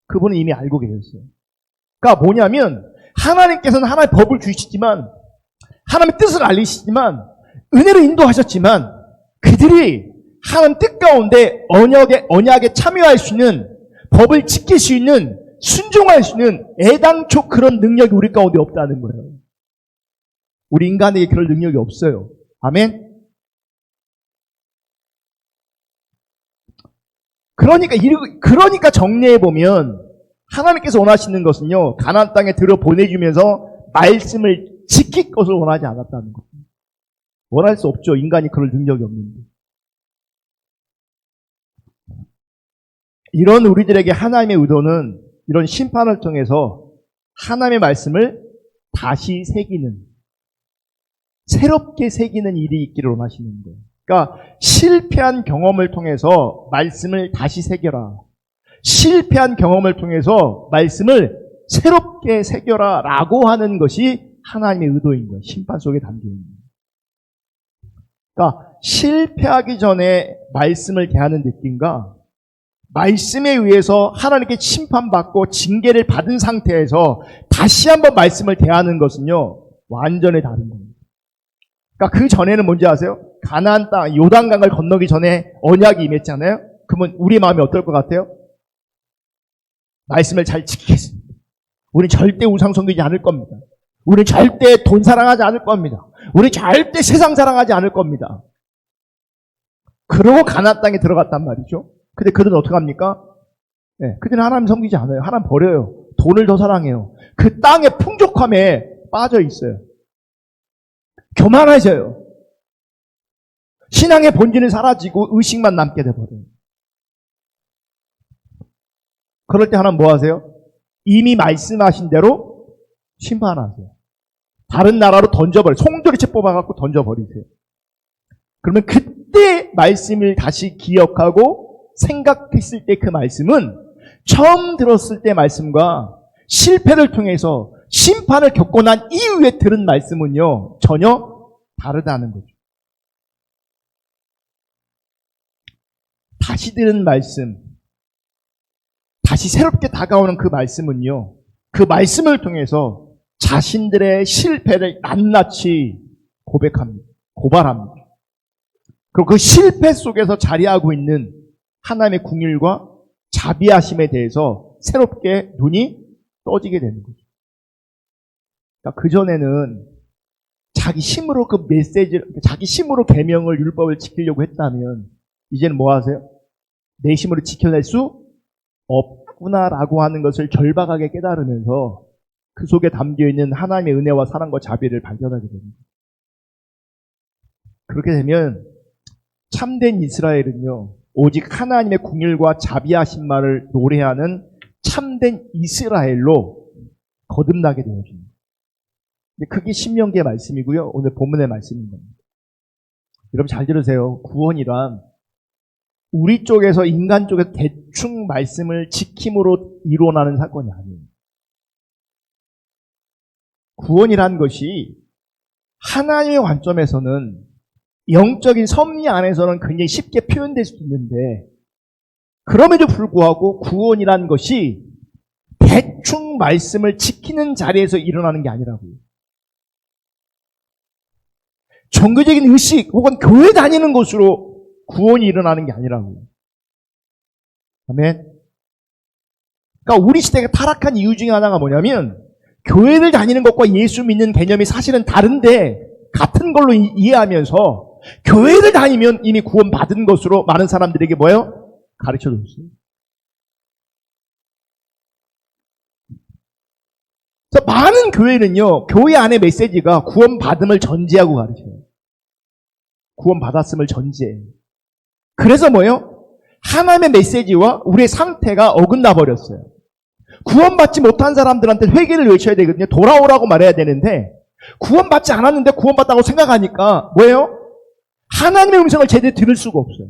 그분은 이미 알고 계셨어요. 그러니까 뭐냐면 하나님께서는 하나님의 법을 주시지만, 하나님의 뜻을 알리시지만, 은혜로 인도하셨지만 그들이 하나님 뜻 가운데 언약에 참여할 수 있는, 법을 지킬 수 있는, 순종할 수 있는 애당초 그런 능력이 우리 가운데 없다는 거예요. 우리 인간에게 그럴 능력이 없어요. 아멘. 그러니까 정리해 보면 하나님께서 원하시는 것은요, 가나안 땅에 들어 보내주면서 말씀을 지킬 것을 원하지 않았다는 거예요. 원할 수 없죠. 인간이 그럴 능력이 없는데. 이런 우리들에게 하나님의 의도는 이런 심판을 통해서 하나님의 말씀을 다시 새기는, 새롭게 새기는 일이 있기를 원하시는 거예요. 그러니까 실패한 경험을 통해서 말씀을 다시 새겨라. 실패한 경험을 통해서 말씀을 새롭게 새겨라 라고 하는 것이 하나님의 의도인 거예요. 심판 속에 담겨있는 거예요. 그러니까 실패하기 전에 말씀을 대하는 느낌과 말씀에 의해서 하나님께 심판받고 징계를 받은 상태에서 다시 한번 말씀을 대하는 것은요, 완전히 다른 겁니다. 그러니까 그 전에는 뭔지 아세요? 가나안 땅, 요단강을 건너기 전에 언약이 임했잖아요. 그러면 우리 마음이 어떨 것 같아요? 말씀을 잘 지키겠습니다. 우리 절대 우상 섬기지 않을 겁니다. 우리 절대 돈 사랑하지 않을 겁니다. 우리 절대 세상 사랑하지 않을 겁니다. 그러고 가나안 땅에 들어갔단 말이죠. 근데 그들은 어떻게 합니까? 네, 그들은 하나님 섬기지 않아요. 하나님 버려요. 돈을 더 사랑해요. 그 땅의 풍족함에 빠져 있어요. 교만해져요. 신앙의 본질은 사라지고 의식만 남게 돼버려요. 그럴 때 하나님 뭐 하세요? 이미 말씀하신 대로 심판하세요. 다른 나라로 던져버려요. 송두리째 뽑아갖고 던져버리세요. 그러면 그때 말씀을 다시 기억하고 생각했을 때 그 말씀은 처음 들었을 때 말씀과 실패를 통해서 심판을 겪고 난 이후에 들은 말씀은요, 전혀 다르다는 거죠. 다시 들은 말씀, 다시 새롭게 다가오는 그 말씀은요, 그 말씀을 통해서 자신들의 실패를 낱낱이 고백합니다. 고발합니다. 그리고 그 실패 속에서 자리하고 있는 하나님의 긍휼과 자비하심에 대해서 새롭게 눈이 떠지게 되는 거죠. 그러니까 그전에는 자기 힘으로 그 메시지를, 자기 힘으로 계명을, 율법을 지키려고 했다면 이제는 뭐 하세요? 내 힘으로 지켜낼 수 없구나라고 하는 것을 절박하게 깨달으면서 그 속에 담겨있는 하나님의 은혜와 사랑과 자비를 발견하게 됩니다. 그렇게 되면 참된 이스라엘은요, 오직 하나님의 긍휼과 자비하심만을 노래하는 참된 이스라엘로 거듭나게 되어집니다. 그게 신명기의 말씀이고요, 오늘 본문의 말씀입니다. 여러분 잘 들으세요. 구원이란 우리 쪽에서, 인간 쪽에서 대충 말씀을 지킴으로 이루어나는 사건이 아니에요. 구원이란 것이 하나님의 관점에서는, 영적인 섭리 안에서는 굉장히 쉽게 표현될 수도 있는데, 그럼에도 불구하고 구원이란 것이 대충 말씀을 지키는 자리에서 일어나는 게 아니라고요. 종교적인 의식 혹은 교회 다니는 것으로 구원이 일어나는 게 아니라고요. 아멘. 그러니까 우리 시대가 타락한 이유 중에 하나가 뭐냐면, 교회를 다니는 것과 예수 믿는 개념이 사실은 다른데 같은 걸로 이해하면서 교회를 다니면 이미 구원받은 것으로 많은 사람들에게 뭐예요? 가르쳐줬어요. 그래서 많은 교회는요, 교회 안의 메시지가 구원받음을 전제하고 가르쳐요. 구원받았음을 전제해요. 그래서 뭐예요? 하나님의 메시지와 우리의 상태가 어긋나 버렸어요. 구원받지 못한 사람들한테 회개를 외쳐야 되거든요. 돌아오라고 말해야 되는데, 구원받지 않았는데 구원받다고 생각하니까 뭐예요? 하나님의 음성을 제대로 들을 수가 없어요.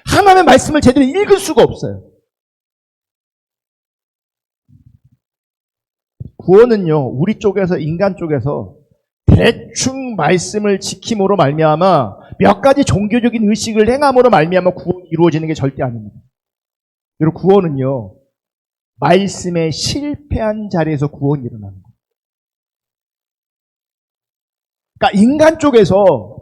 하나님의 말씀을 제대로 읽을 수가 없어요. 구원은요, 우리 쪽에서, 인간 쪽에서 대충 말씀을 지킴으로 말미암아 몇 가지 종교적인 의식을 행함으로 말미암아 구원이 이루어지는 게 절대 아닙니다. 여러분, 구원은요, 말씀에 실패한 자리에서 구원이 일어나는 거예요. 그러니까 인간 쪽에서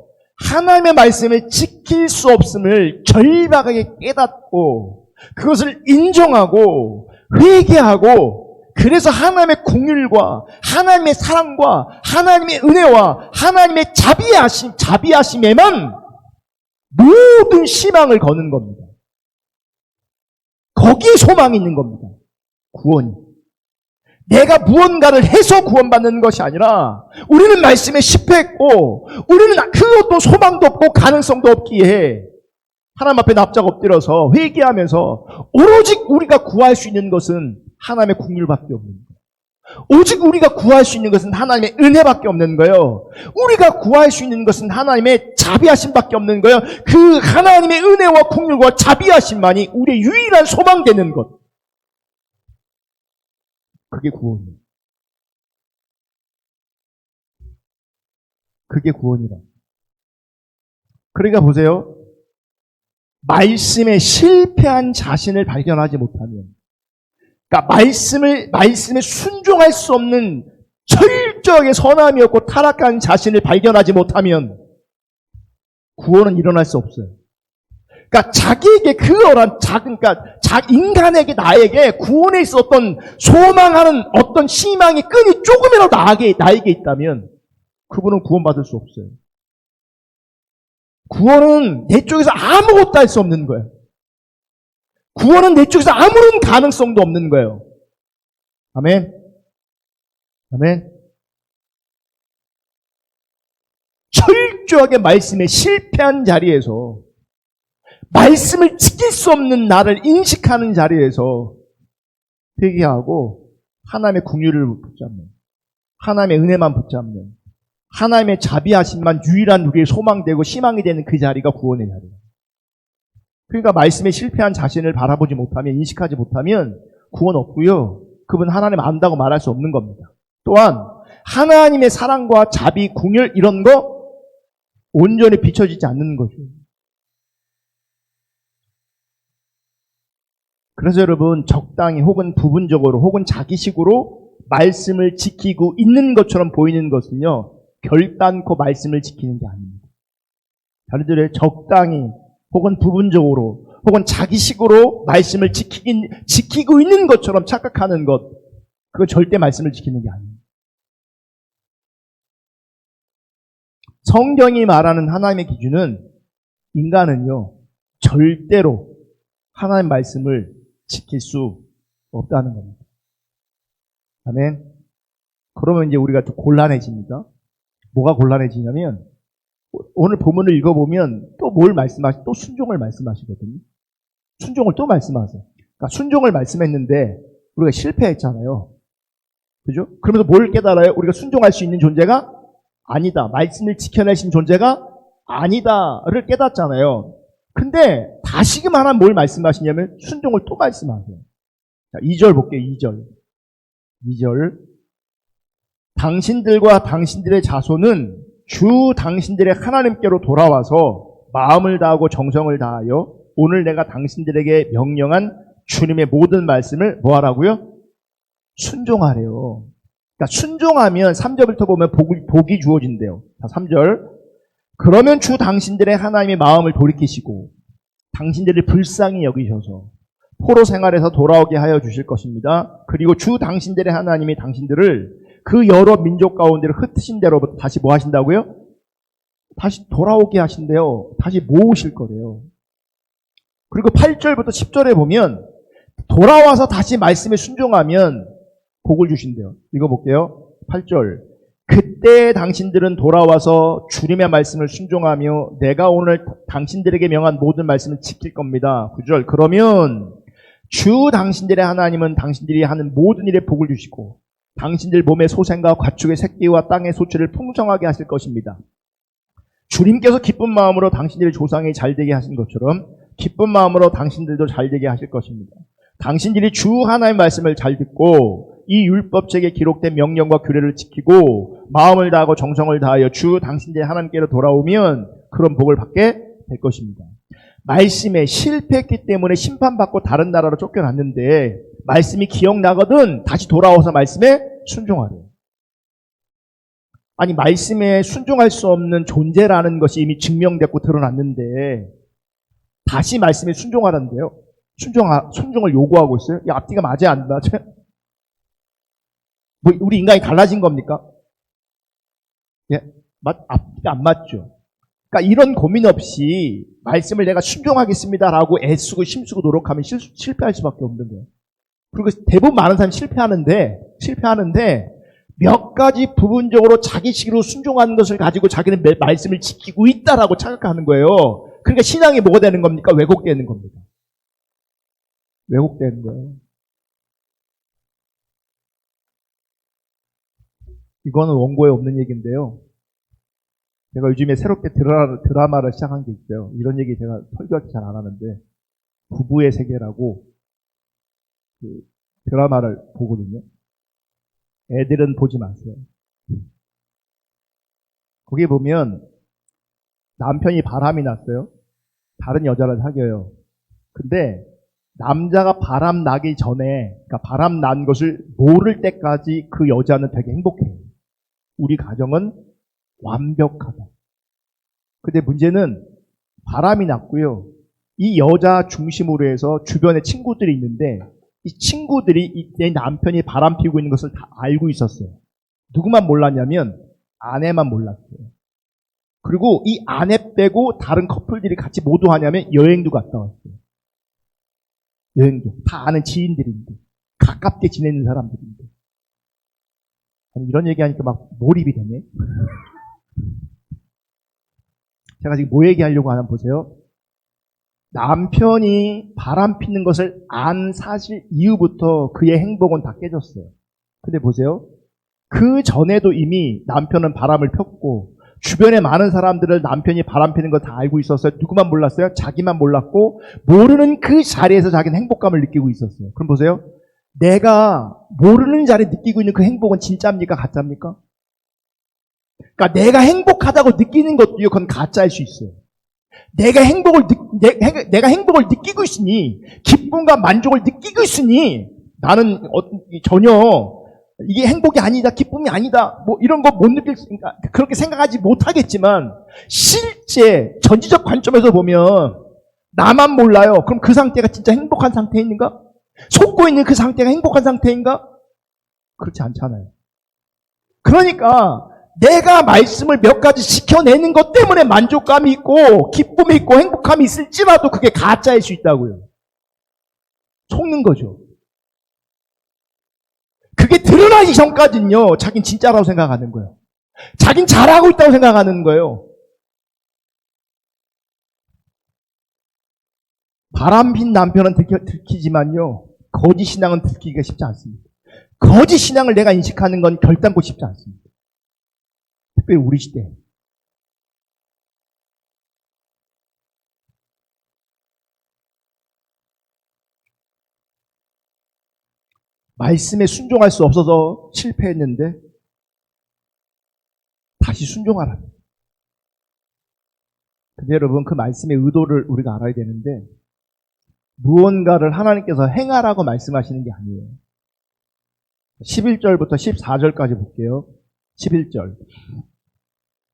하나님의 말씀을 지킬 수 없음을 절박하게 깨닫고 그것을 인정하고 회개하고, 그래서 하나님의 긍휼과 하나님의 사랑과 하나님의 은혜와 하나님의 자비하심에만 모든 희망을 거는 겁니다. 거기에 소망이 있는 겁니다. 구원이. 내가 무언가를 해서 구원받는 것이 아니라, 우리는 말씀에 실패했고 우리는 그것도 소망도 없고 가능성도 없기에 하나님 앞에 납작 엎드려서 회개하면서 오로지 우리가 구할 수 있는 것은 하나님의 긍휼밖에 없는 거예요. 오직 우리가 구할 수 있는 것은 하나님의 은혜밖에 없는 거예요. 우리가 구할 수 있는 것은 하나님의 자비하심밖에 없는 거예요. 그 하나님의 은혜와 긍휼과 자비하심만이 우리의 유일한 소망되는 것. 그게 구원이에요. 그게 구원이다. 그러니까 보세요. 말씀에 실패한 자신을 발견하지 못하면, 그러니까 말씀에 순종할 수 없는 철저하게 선함이었고 타락한 자신을 발견하지 못하면 구원은 일어날 수 없어요. 그러니까 자기에게 그러한 작은, 그러니까 인간에게 나에게 구원에 있어 어떤 소망하는 어떤 희망의 끈이 조금이라도 나에게 있다면 그분은 구원받을 수 없어요. 구원은 내 쪽에서 아무것도 할 수 없는 거예요. 구원은 내 쪽에서 아무런 가능성도 없는 거예요. 아멘. 아멘. 철저하게 말씀에 실패한 자리에서 말씀을 지킬 수 없는 나를 인식하는 자리에서 회개하고 하나님의 긍휼을 붙잡는, 하나님의 은혜만 붙잡는, 하나님의 자비하심만 유일한 우리의 소망되고 희망이 되는 그 자리가 구원의 자리예요. 그러니까 말씀에 실패한 자신을 바라보지 못하면, 인식하지 못하면 구원 없고요. 그분 하나님 안다고 말할 수 없는 겁니다. 또한 하나님의 사랑과 자비, 긍휼 이런 거 온전히 비춰지지 않는 거죠. 그래서 여러분 적당히 혹은 부분적으로 혹은 자기식으로 말씀을 지키고 있는 것처럼 보이는 것은요. 결단코 말씀을 지키는 게 아닙니다. 다른 말로 적당히 혹은 부분적으로 혹은 자기식으로 말씀을 지키고 있는 것처럼 착각하는 것, 그건 절대 말씀을 지키는 게 아닙니다. 성경이 말하는 하나님의 기준은 인간은요 절대로 하나님 말씀을 지킬 수 없다는 겁니다. 아멘. 그러면 이제 우리가 좀 곤란해집니다. 뭐가 곤란해지냐면 오늘 본문을 읽어보면 또 뭘 또 순종을 말씀하시거든요. 순종을 또 말씀하세요. 그러니까 순종을 말씀했는데 우리가 실패했잖아요. 그죠? 그러면서 뭘 깨달아요? 우리가 순종할 수 있는 존재가 아니다. 말씀을 지켜내신 존재가 아니다를 깨닫잖아요. 근데 다시금 하나 뭘 말씀하시냐면 순종을 또 말씀하세요. 자, 2절 볼게요. 2절. 당신들과 당신들의 자손은 주 당신들의 하나님께로 돌아와서 마음을 다하고 정성을 다하여 오늘 내가 당신들에게 명령한 주님의 모든 말씀을 뭐 하라고요? 순종하래요. 그러니까 순종하면 3절부터 보면 복이 주어진대요. 자, 3절. 그러면 주 당신들의 하나님의 마음을 돌이키시고 당신들을 불쌍히 여기셔서 포로 생활에서 돌아오게 하여 주실 것입니다. 그리고 주 당신들의 하나님이 당신들을 그 여러 민족 가운데로 흩으신 대로부터 다시 뭐 하신다고요? 다시 돌아오게 하신대요. 다시 모으실 거래요. 그리고 8절부터 10절에 보면 돌아와서 다시 말씀에 순종하면 복을 주신대요. 읽어볼게요. 8절. 그때 당신들은 돌아와서 주님의 말씀을 순종하며 내가 오늘 당신들에게 명한 모든 말씀을 지킬 겁니다. 9절. 그러면 주 당신들의 하나님은 당신들이 하는 모든 일에 복을 주시고 당신들 몸의 소생과 가축의 새끼와 땅의 소출을 풍성하게 하실 것입니다. 주님께서 기쁜 마음으로 당신들의 조상이 잘되게 하신 것처럼 기쁜 마음으로 당신들도 잘되게 하실 것입니다. 당신들이 주 하나님의 말씀을 잘 듣고 이 율법책에 기록된 명령과 규례를 지키고 마음을 다하고 정성을 다하여 주 당신들의 하나님께로 돌아오면 그런 복을 받게 될 것입니다. 말씀에 실패했기 때문에 심판받고 다른 나라로 쫓겨났는데 말씀이 기억나거든 다시 돌아와서 말씀에 순종하래요. 아니 말씀에 순종할 수 없는 존재라는 것이 이미 증명됐고 드러났는데 다시 말씀에 순종하라는데요. 순종을 요구하고 있어요. 이 앞뒤가 맞아요? 안 맞아요? 뭐 우리 인간이 달라진 겁니까? 예, 앞뒤가 안 맞죠. 그러니까 이런 고민 없이 말씀을 내가 순종하겠습니다라고 애쓰고 힘쓰고 노력하면 실패할 수밖에 없는 거예요. 그리고 대부분 많은 사람이 실패하는데 몇 가지 부분적으로 자기식으로 순종하는 것을 가지고 자기는 말씀을 지키고 있다라고 착각하는 거예요. 그러니까 신앙이 뭐가 되는 겁니까? 왜곡되는 겁니다. 왜곡되는 거예요. 이거는 원고에 없는 얘기인데요. 제가 요즘에 새롭게 드라마를 시작한 게 있어요. 이런 얘기 제가 설교할 때 잘 안 하는데 부부의 세계라고 그 드라마를 보거든요. 애들은 보지 마세요. 거기 보면 남편이 바람이 났어요. 다른 여자를 사귀어요. 근데 남자가 바람 나기 전에, 그러니까 바람 난 것을 모를 때까지 그 여자는 되게 행복해요. 우리 가정은 완벽하다. 근데 문제는 바람이 났고요. 이 여자 중심으로 해서 주변에 친구들이 있는데 이 친구들이 내 남편이 바람피우고 있는 것을 다 알고 있었어요. 누구만 몰랐냐면 아내만 몰랐어요. 그리고 이 아내 빼고 다른 커플들이 같이 모두 하냐면 여행도 갔다 왔어요. 여행도. 다 아는 지인들인데. 가깝게 지내는 사람들인데. 이런 얘기하니까 막 몰입이 되네. 제가 지금 뭐 얘기하려고 하나 보세요. 남편이 바람 피는 것을 안 사실 이후부터 그의 행복은 다 깨졌어요. 근데 보세요. 그 전에도 이미 남편은 바람을 폈고 주변에 많은 사람들을 남편이 바람 피는 거 다 알고 있었어요. 누구만 몰랐어요? 자기만 몰랐고 모르는 그 자리에서 자기는 행복감을 느끼고 있었어요. 그럼 보세요. 내가 모르는 자리에 느끼고 있는 그 행복은 진짜입니까? 가짜입니까? 그러니까 내가 행복하다고 느끼는 것도요, 그건 가짜일 수 있어요. 내가 행복을 느끼고 있으니, 기쁨과 만족을 느끼고 있으니, 나는 전혀 이게 행복이 아니다, 기쁨이 아니다, 뭐 이런 거 못 느낄 수, 그러니까 그렇게 생각하지 못하겠지만, 실제 전지적 관점에서 보면, 나만 몰라요. 그럼 그 상태가 진짜 행복한 상태인가? 속고 있는 그 상태가 행복한 상태인가? 그렇지 않잖아요. 그러니까, 내가 말씀을 몇 가지 지켜내는 것 때문에 만족감이 있고 기쁨이 있고 행복함이 있을지라도 그게 가짜일 수 있다고요. 속는 거죠. 그게 드러나기 전까지는요, 자긴 진짜라고 생각하는 거예요. 자긴 잘하고 있다고 생각하는 거예요. 바람핀 남편은 들키지만요, 거짓 신앙은 들키기가 쉽지 않습니다. 거짓 신앙을 내가 인식하는 건 결단코 쉽지 않습니다. 특별히 우리 시대. 말씀에 순종할 수 없어서 실패했는데 다시 순종하라. 근데 여러분, 그 말씀의 의도를 우리가 알아야 되는데 무언가를 하나님께서 행하라고 말씀하시는 게 아니에요. 11절부터 14절까지 볼게요. 11절.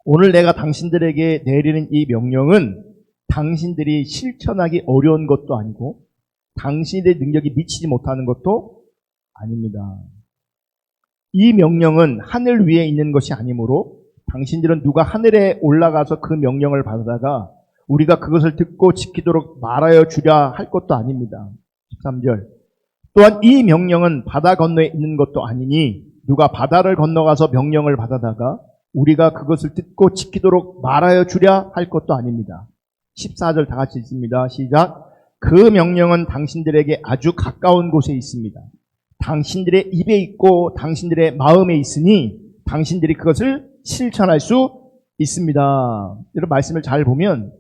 오늘 내가 당신들에게 내리는 이 명령은 당신들이 실천하기 어려운 것도 아니고 당신들의 능력이 미치지 못하는 것도 아닙니다. 이 명령은 하늘 위에 있는 것이 아니므로 당신들은 누가 하늘에 올라가서 그 명령을 받다가 우리가 그것을 듣고 지키도록 말하여 주랴 할 것도 아닙니다. 13절. 또한 이 명령은 바다 건너에 있는 것도 아니니 누가 바다를 건너가서 명령을 받아다가 우리가 그것을 듣고 지키도록 말하여 주랴 할 것도 아닙니다. 14절 다 같이 읽습니다. 시작. 그 명령은 당신들에게 아주 가까운 곳에 있습니다. 당신들의 입에 있고 당신들의 마음에 있으니 당신들이 그것을 실천할 수 있습니다. 여러분, 말씀을 잘 보면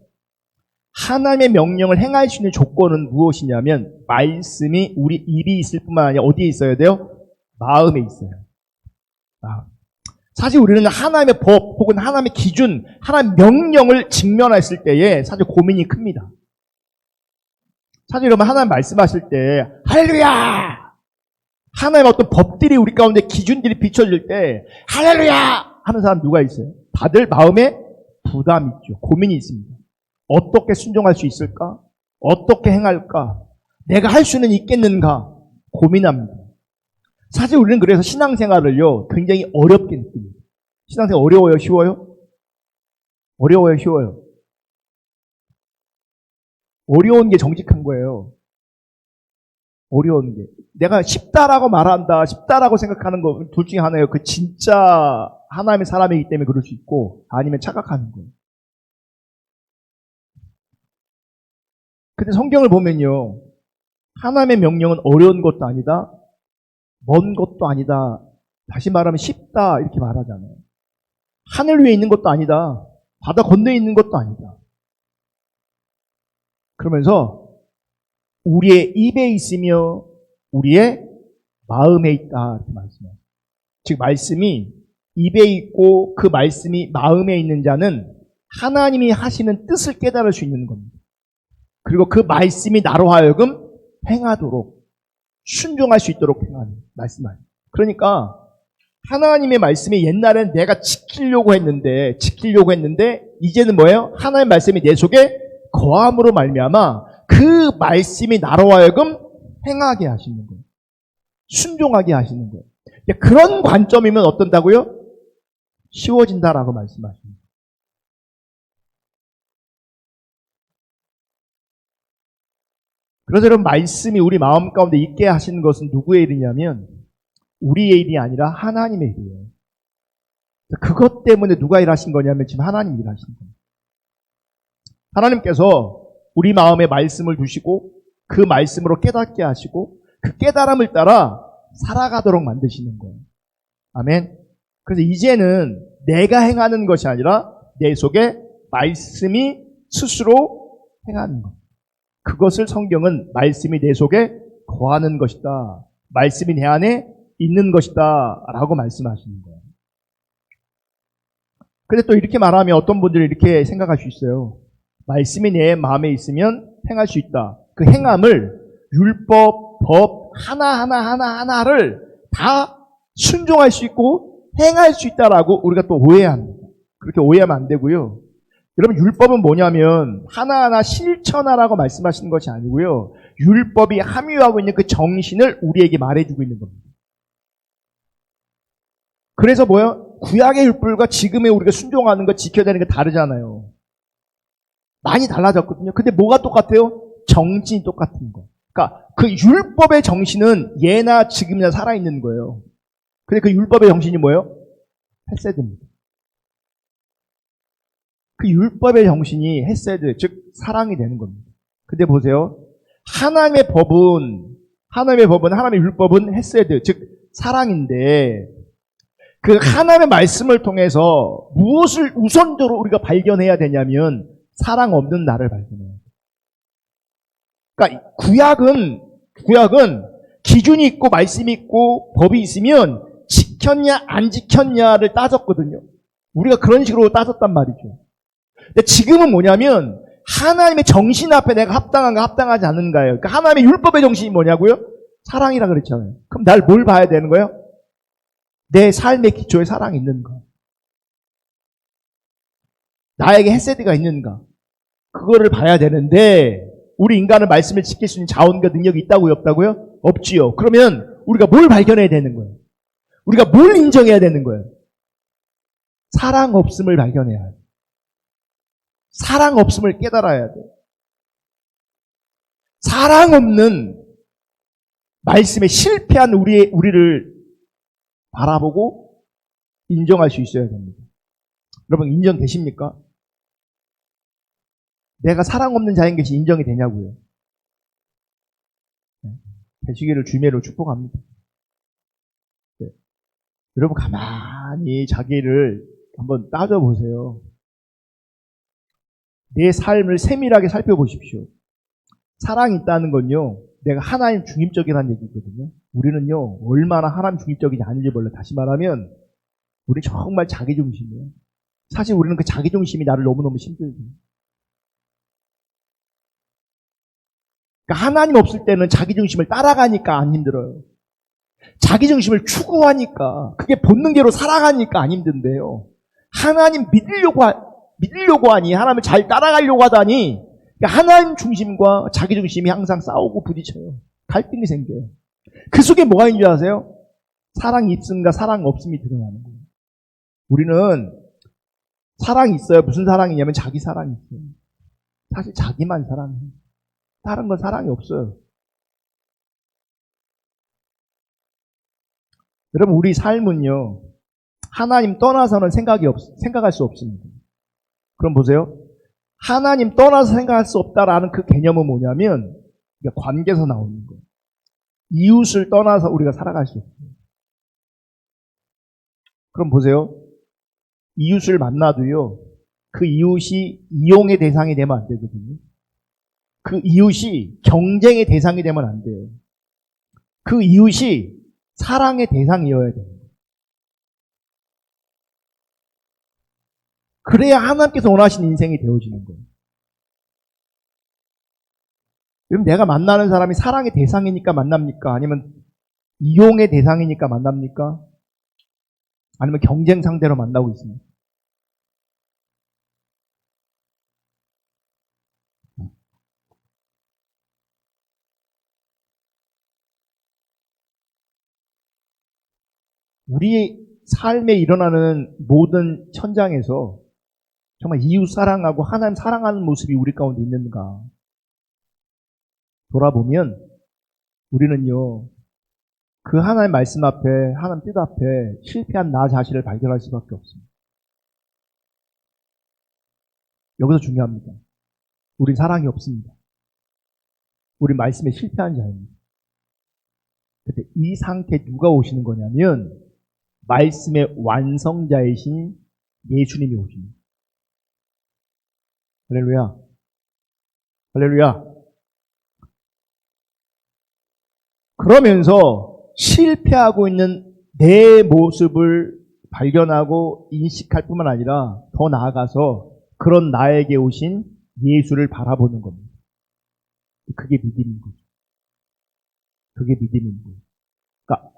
하나님의 명령을 행할 수 있는 조건은 무엇이냐면 말씀이 우리 입이 있을 뿐만 아니라 어디에 있어야 돼요? 마음에 있어요. 사실 우리는 하나님의 법 혹은 하나님의 기준, 하나님의 명령을 직면했을 때에 사실 고민이 큽니다. 사실 여러분, 하나님 말씀하실 때 할렐루야! 하나님의 어떤 법들이 우리 가운데 기준들이 비춰질 때 할렐루야! 하는 사람 누가 있어요? 다들 마음에 부담이 있죠. 고민이 있습니다. 어떻게 순종할 수 있을까? 어떻게 행할까? 내가 할 수는 있겠는가? 고민합니다. 사실 우리는 그래서 신앙생활을요, 굉장히 어렵게 느낍니다. 신앙생활 어려워요? 쉬워요? 어려워요? 쉬워요? 어려운 게 정직한 거예요. 어려운 게. 내가 쉽다라고 말한다, 쉽다라고 생각하는 거 둘 중에 하나예요. 그 진짜 하나님의 사람이기 때문에 그럴 수 있고, 아니면 착각하는 거예요. 근데 성경을 보면요, 하나님의 명령은 어려운 것도 아니다, 먼 것도 아니다, 다시 말하면 쉽다 이렇게 말하잖아요. 하늘 위에 있는 것도 아니다, 바다 건너에 있는 것도 아니다. 그러면서 우리의 입에 있으며 우리의 마음에 있다 이렇게 말씀해요. 즉 말씀이 입에 있고 그 말씀이 마음에 있는 자는 하나님이 하시는 뜻을 깨달을 수 있는 겁니다. 그리고 그 말씀이 나로 하여금 행하도록, 순종할 수 있도록 행하는 말씀이에요. 그러니까 하나님의 말씀이 옛날엔 내가 지키려고 했는데 이제는 뭐예요? 하나님의 말씀이 내 속에 거함으로 말미암아 그 말씀이 나로 하여금 행하게 하시는 거예요. 순종하게 하시는 거예요. 그런 관점이면 어떤다고요? 쉬워진다라고 말씀하십니다. 그래서 여러분, 말씀이 우리 마음 가운데 있게 하시는 것은 누구의 일이냐면 우리의 일이 아니라 하나님의 일이에요. 그것 때문에 누가 일하신 거냐면 지금 하나님이 일하시는 거예요. 하나님께서 우리 마음에 말씀을 두시고 그 말씀으로 깨닫게 하시고 그 깨달음을 따라 살아가도록 만드시는 거예요. 아멘. 그래서 이제는 내가 행하는 것이 아니라 내 속에 말씀이 스스로 행하는 것. 그것을 성경은 말씀이 내 속에 거하는 것이다. 말씀이 내 안에 있는 것이다. 라고 말씀하시는 거예요. 근데 또 이렇게 말하면 어떤 분들이 이렇게 생각할 수 있어요. 말씀이 내 마음에 있으면 행할 수 있다. 그 행함을 율법, 법 하나를 다 순종할 수 있고 행할 수 있다라고 우리가 또 오해합니다. 그렇게 오해하면 안 되고요. 여러분, 율법은 뭐냐면 하나하나 실천하라고 말씀하시는 것이 아니고요. 율법이 함유하고 있는 그 정신을 우리에게 말해주고 있는 겁니다. 그래서 뭐요? 구약의 율법과 지금의 우리가 순종하는 거, 지켜야 되는 게 다르잖아요. 많이 달라졌거든요. 근데 뭐가 똑같아요? 정신이 똑같은 거. 그러니까 그 율법의 정신은 예나 지금이나 살아있는 거예요. 근데 그 율법의 정신이 뭐예요? 헤세드입니다. 그 율법의 정신이 헤세드, 즉 사랑이 되는 겁니다. 근데 보세요. 하나님의 하나님의 율법은 헤세드, 즉 사랑인데 그 하나님의 말씀을 통해서 무엇을 우선적으로 우리가 발견해야 되냐면 사랑 없는 나를 발견해야 돼요. 그러니까 구약은 기준이 있고 말씀이 있고 법이 있으면 지켰냐 안 지켰냐를 따졌거든요. 우리가 그런 식으로 따졌단 말이죠. 근데 지금은 뭐냐면 하나님의 정신 앞에 내가 합당한가 합당하지 않은가예요. 그러니까 하나님의 율법의 정신이 뭐냐고요? 사랑이라 그랬잖아요. 그럼 날 뭘 봐야 되는 거예요? 내 삶의 기초에 사랑이 있는가? 나에게 헤세드가 있는가? 그거를 봐야 되는데 우리 인간은 말씀을 지킬 수 있는 자원과 능력이 있다고요? 없다고요? 없지요. 그러면 우리가 뭘 발견해야 되는 거예요? 우리가 뭘 인정해야 되는 거예요? 사랑 없음을 발견해야 해요. 사랑 없음을 깨달아야 돼요. 사랑 없는 말씀에 실패한 우리를 바라보고 인정할 수 있어야 됩니다. 여러분, 인정되십니까? 내가 사랑 없는 자인 것이 인정이 되냐고요. 되시기를 주님으로 축복합니다. 네. 여러분, 가만히 자기를 한번 따져보세요. 내 삶을 세밀하게 살펴보십시오. 사랑이 있다는 건요, 내가 하나님 중립적이라는 얘기거든요. 우리는요, 얼마나 하나님 중립적이지 않은지 몰라. 다시 말하면, 우리 정말 자기중심이에요. 사실 우리는 그 자기중심이 나를 너무너무 힘들죠. 그러니까 하나님 없을 때는 자기중심을 따라가니까 안 힘들어요. 자기중심을 추구하니까, 그게 본능대로 살아가니까 안 힘든데요. 하나님 믿으려고 하니, 하나님을 잘 따라가려고 하다니, 하나님 중심과 자기 중심이 항상 싸우고 부딪혀요. 갈등이 생겨요. 그 속에 뭐가 있는 줄 아세요? 사랑이 있음과 사랑 없음이 드러나는 거예요. 우리는 사랑이 있어요. 무슨 사랑이냐면 자기 사랑이 있어요. 사실 자기만 사랑해요. 다른 건 사랑이 없어요. 여러분, 우리 삶은요, 하나님 떠나서는 생각할 수 없습니다. 그럼 보세요. 하나님 떠나서 생각할 수 없다라는 그 개념은 뭐냐면 관계에서 나오는 거예요. 이웃을 떠나서 우리가 살아갈 수 없어요. 그럼 보세요. 이웃을 만나도요. 그 이웃이 이용의 대상이 되면 안 되거든요. 그 이웃이 경쟁의 대상이 되면 안 돼요. 그 이웃이 사랑의 대상이어야 돼요. 그래야 하나님께서 원하시는 인생이 되어지는 거예요. 그럼 내가 만나는 사람이 사랑의 대상이니까 만납니까? 아니면 이용의 대상이니까 만납니까? 아니면 경쟁 상대로 만나고 있습니까? 우리 삶에 일어나는 모든 현장에서 정말 이웃 사랑하고 하나님 사랑하는 모습이 우리 가운데 있는가 돌아보면 우리는요, 그 하나님 말씀 앞에, 하나님 뜻 앞에 실패한 나 자신을 발견할 수밖에 없습니다. 여기서 중요합니다. 우린 사랑이 없습니다. 우리 말씀에 실패한 자입니다. 근데 이 상태에 누가 오시는 거냐면 말씀의 완성자이신 예수님이 오십니다. 할렐루야. 할렐루야. 그러면서 실패하고 있는 내 모습을 발견하고 인식할 뿐만 아니라 더 나아가서 그런 나에게 오신 예수를 바라보는 겁니다. 그게 믿음인 거죠. 그게 믿음인 거예요. 그러니까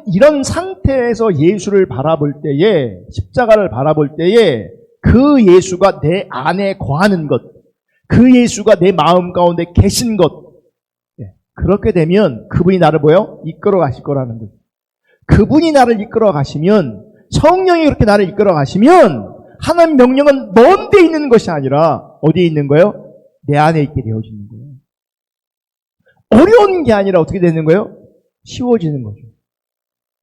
이런 상태에서 예수를 바라볼 때에, 십자가를 바라볼 때에 그 예수가 내 안에 거하는 것, 그 예수가 내 마음 가운데 계신 것, 그렇게 되면 그분이 나를 뭐요? 이끌어 가실 거라는 거죠. 그분이 나를 이끌어 가시면, 성령이 그렇게 나를 이끌어 가시면 하나님 명령은 먼 데 있는 것이 아니라 어디에 있는 거예요? 내 안에 있게 되어지는 거예요. 어려운 게 아니라 어떻게 되는 거예요? 쉬워지는 거죠.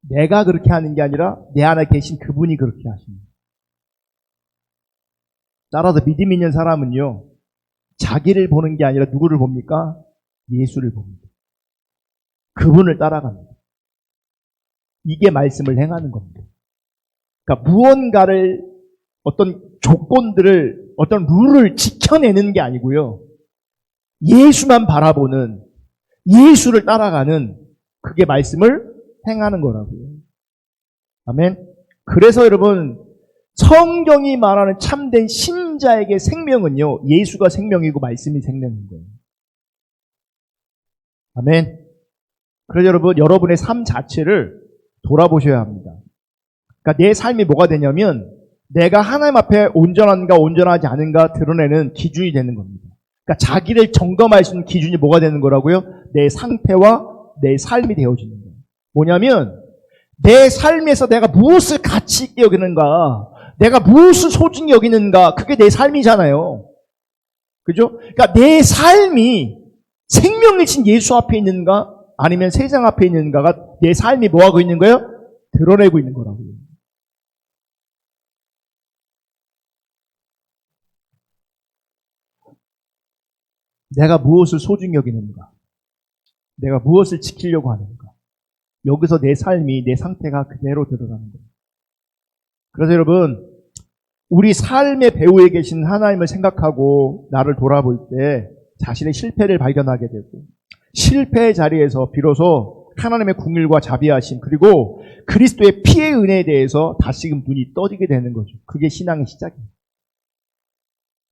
내가 그렇게 하는 게 아니라 내 안에 계신 그분이 그렇게 하십니다. 따라서 믿음 있는 사람은요, 자기를 보는 게 아니라 누구를 봅니까? 예수를 봅니다. 그분을 따라갑니다. 이게 말씀을 행하는 겁니다. 그러니까 무언가를, 어떤 조건들을, 어떤 룰을 지켜내는 게 아니고요, 예수만 바라보는, 예수를 따라가는, 그게 말씀을 행하는 거라고요. 아멘. 그래서 여러분, 성경이 말하는 참된 신자에게 생명은요, 예수가 생명이고 말씀이 생명인 거예요. 아멘. 그래서 여러분, 여러분의 삶 자체를 돌아보셔야 합니다. 그러니까 내 삶이 뭐가 되냐면 내가 하나님 앞에 온전한가 온전하지 않은가 드러내는 기준이 되는 겁니다. 그러니까 자기를 점검할 수 있는 기준이 뭐가 되는 거라고요? 내 상태와 내 삶이 되어지는 거예요. 뭐냐면 내 삶에서 내가 무엇을 가치 있게 여기는가, 내가 무엇을 소중히 여기는가, 그게 내 삶이잖아요. 그죠? 그러니까 내 삶이 생명이신 예수 앞에 있는가 아니면 세상 앞에 있는가가 내 삶이 뭐하고 있는 거예요? 드러내고 있는 거라고요. 내가 무엇을 소중히 여기는가, 내가 무엇을 지키려고 하는가, 여기서 내 삶이, 내 상태가 그대로 드러나는 거예요. 그래서 여러분, 우리 삶의 배후에 계신 하나님을 생각하고 나를 돌아볼 때 자신의 실패를 발견하게 되고, 실패의 자리에서 비로소 하나님의 긍휼과 자비하심, 그리고 그리스도의 피의 은혜에 대해서 다시금 눈이 떠지게 되는 거죠. 그게 신앙의 시작이에요.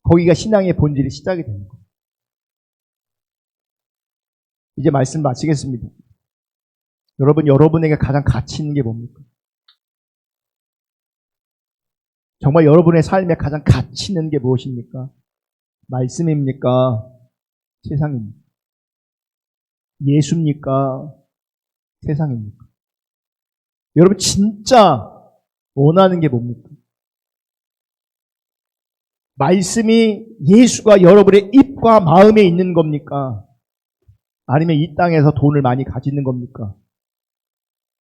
거기가 신앙의 본질이 시작이 되는 거예요. 이제 말씀 마치겠습니다. 여러분, 여러분에게 가장 가치 있는 게 뭡니까? 정말 여러분의 삶에 가장 가치 있는 게 무엇입니까? 말씀입니까? 세상입니까? 예수입니까? 세상입니까? 여러분 진짜 원하는 게 뭡니까? 말씀이 예수가 여러분의 입과 마음에 있는 겁니까? 아니면 이 땅에서 돈을 많이 가지는 겁니까?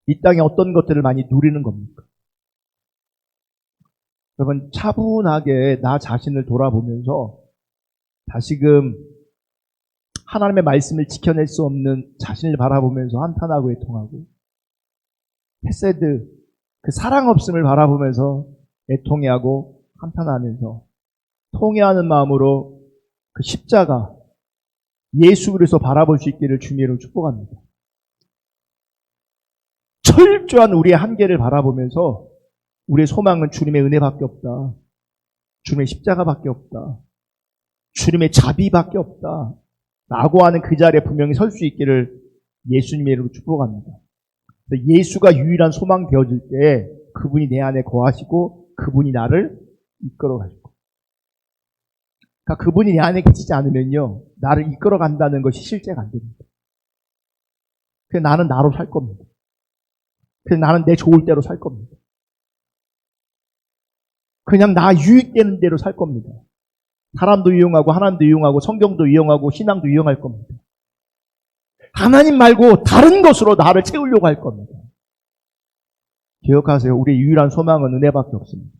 이 땅에 어떤 것들을 많이 누리는 겁니까? 여러분, 차분하게 나 자신을 돌아보면서 다시금 하나님의 말씀을 지켜낼 수 없는 자신을 바라보면서 한탄하고 애통하고, 헤세드, 그 사랑 없음을 바라보면서 애통해하고 한탄하면서 통회하는 마음으로 그 십자가, 예수 그리스도 바라볼 수 있기를 주님으로 축복합니다. 철저한 우리의 한계를 바라보면서 우리의 소망은 주님의 은혜밖에 없다, 주님의 십자가밖에 없다, 주님의 자비밖에 없다 라고 하는 그 자리에 분명히 설 수 있기를 예수님의 이름으로 축복합니다. 예수가 유일한 소망 되어질 때 그분이 내 안에 거하시고 그분이 나를 이끌어 가실 거예요. 그러니까 그분이 내 안에 계시지 않으면요, 나를 이끌어 간다는 것이 실제가 안 됩니다. 그래서 나는 나로 살 겁니다. 그래서 나는 내 좋을 대로 살 겁니다. 그냥 나 유익되는 대로 살 겁니다. 사람도 이용하고 하나님도 이용하고 성경도 이용하고 신앙도 이용할 겁니다. 하나님 말고 다른 것으로 나를 채우려고 할 겁니다. 기억하세요. 우리의 유일한 소망은 은혜밖에 없습니다.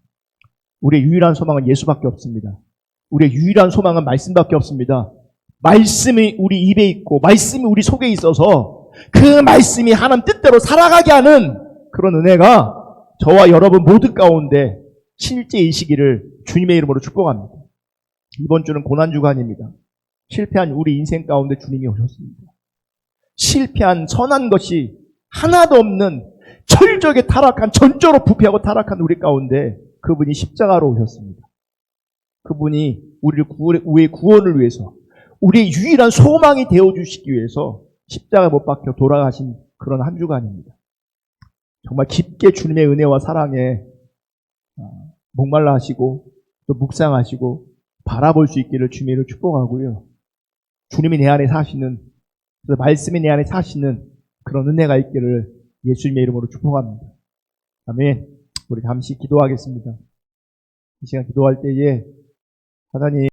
우리의 유일한 소망은 예수밖에 없습니다. 우리의 유일한 소망은 말씀밖에 없습니다. 말씀이 우리 입에 있고 말씀이 우리 속에 있어서 그 말씀이 하나님 뜻대로 살아가게 하는 그런 은혜가 저와 여러분 모두 가운데 실제이시기를 주님의 이름으로 축복합니다. 이번 주는 고난주가 아닙니다. 실패한 우리 인생 가운데 주님이 오셨습니다. 실패한 선한 것이 하나도 없는 철저하게 타락한, 전적으로 부패하고 타락한 우리 가운데 그분이 십자가로 오셨습니다. 그분이 우리의 구원을 위해서, 우리의 유일한 소망이 되어주시기 위해서 십자가에 못 박혀 돌아가신 그런 한 주가 아닙니다. 정말 깊게 주님의 은혜와 사랑에 목말라 하시고 또 묵상하시고 바라볼 수 있기를 주님을 축복하고요. 주님이 내 안에 사시는, 그래서 말씀이 내 안에 사시는 그런 은혜가 있기를 예수님의 이름으로 축복합니다. 아멘. 우리 잠시 기도하겠습니다. 이 시간 기도할 때에 하나님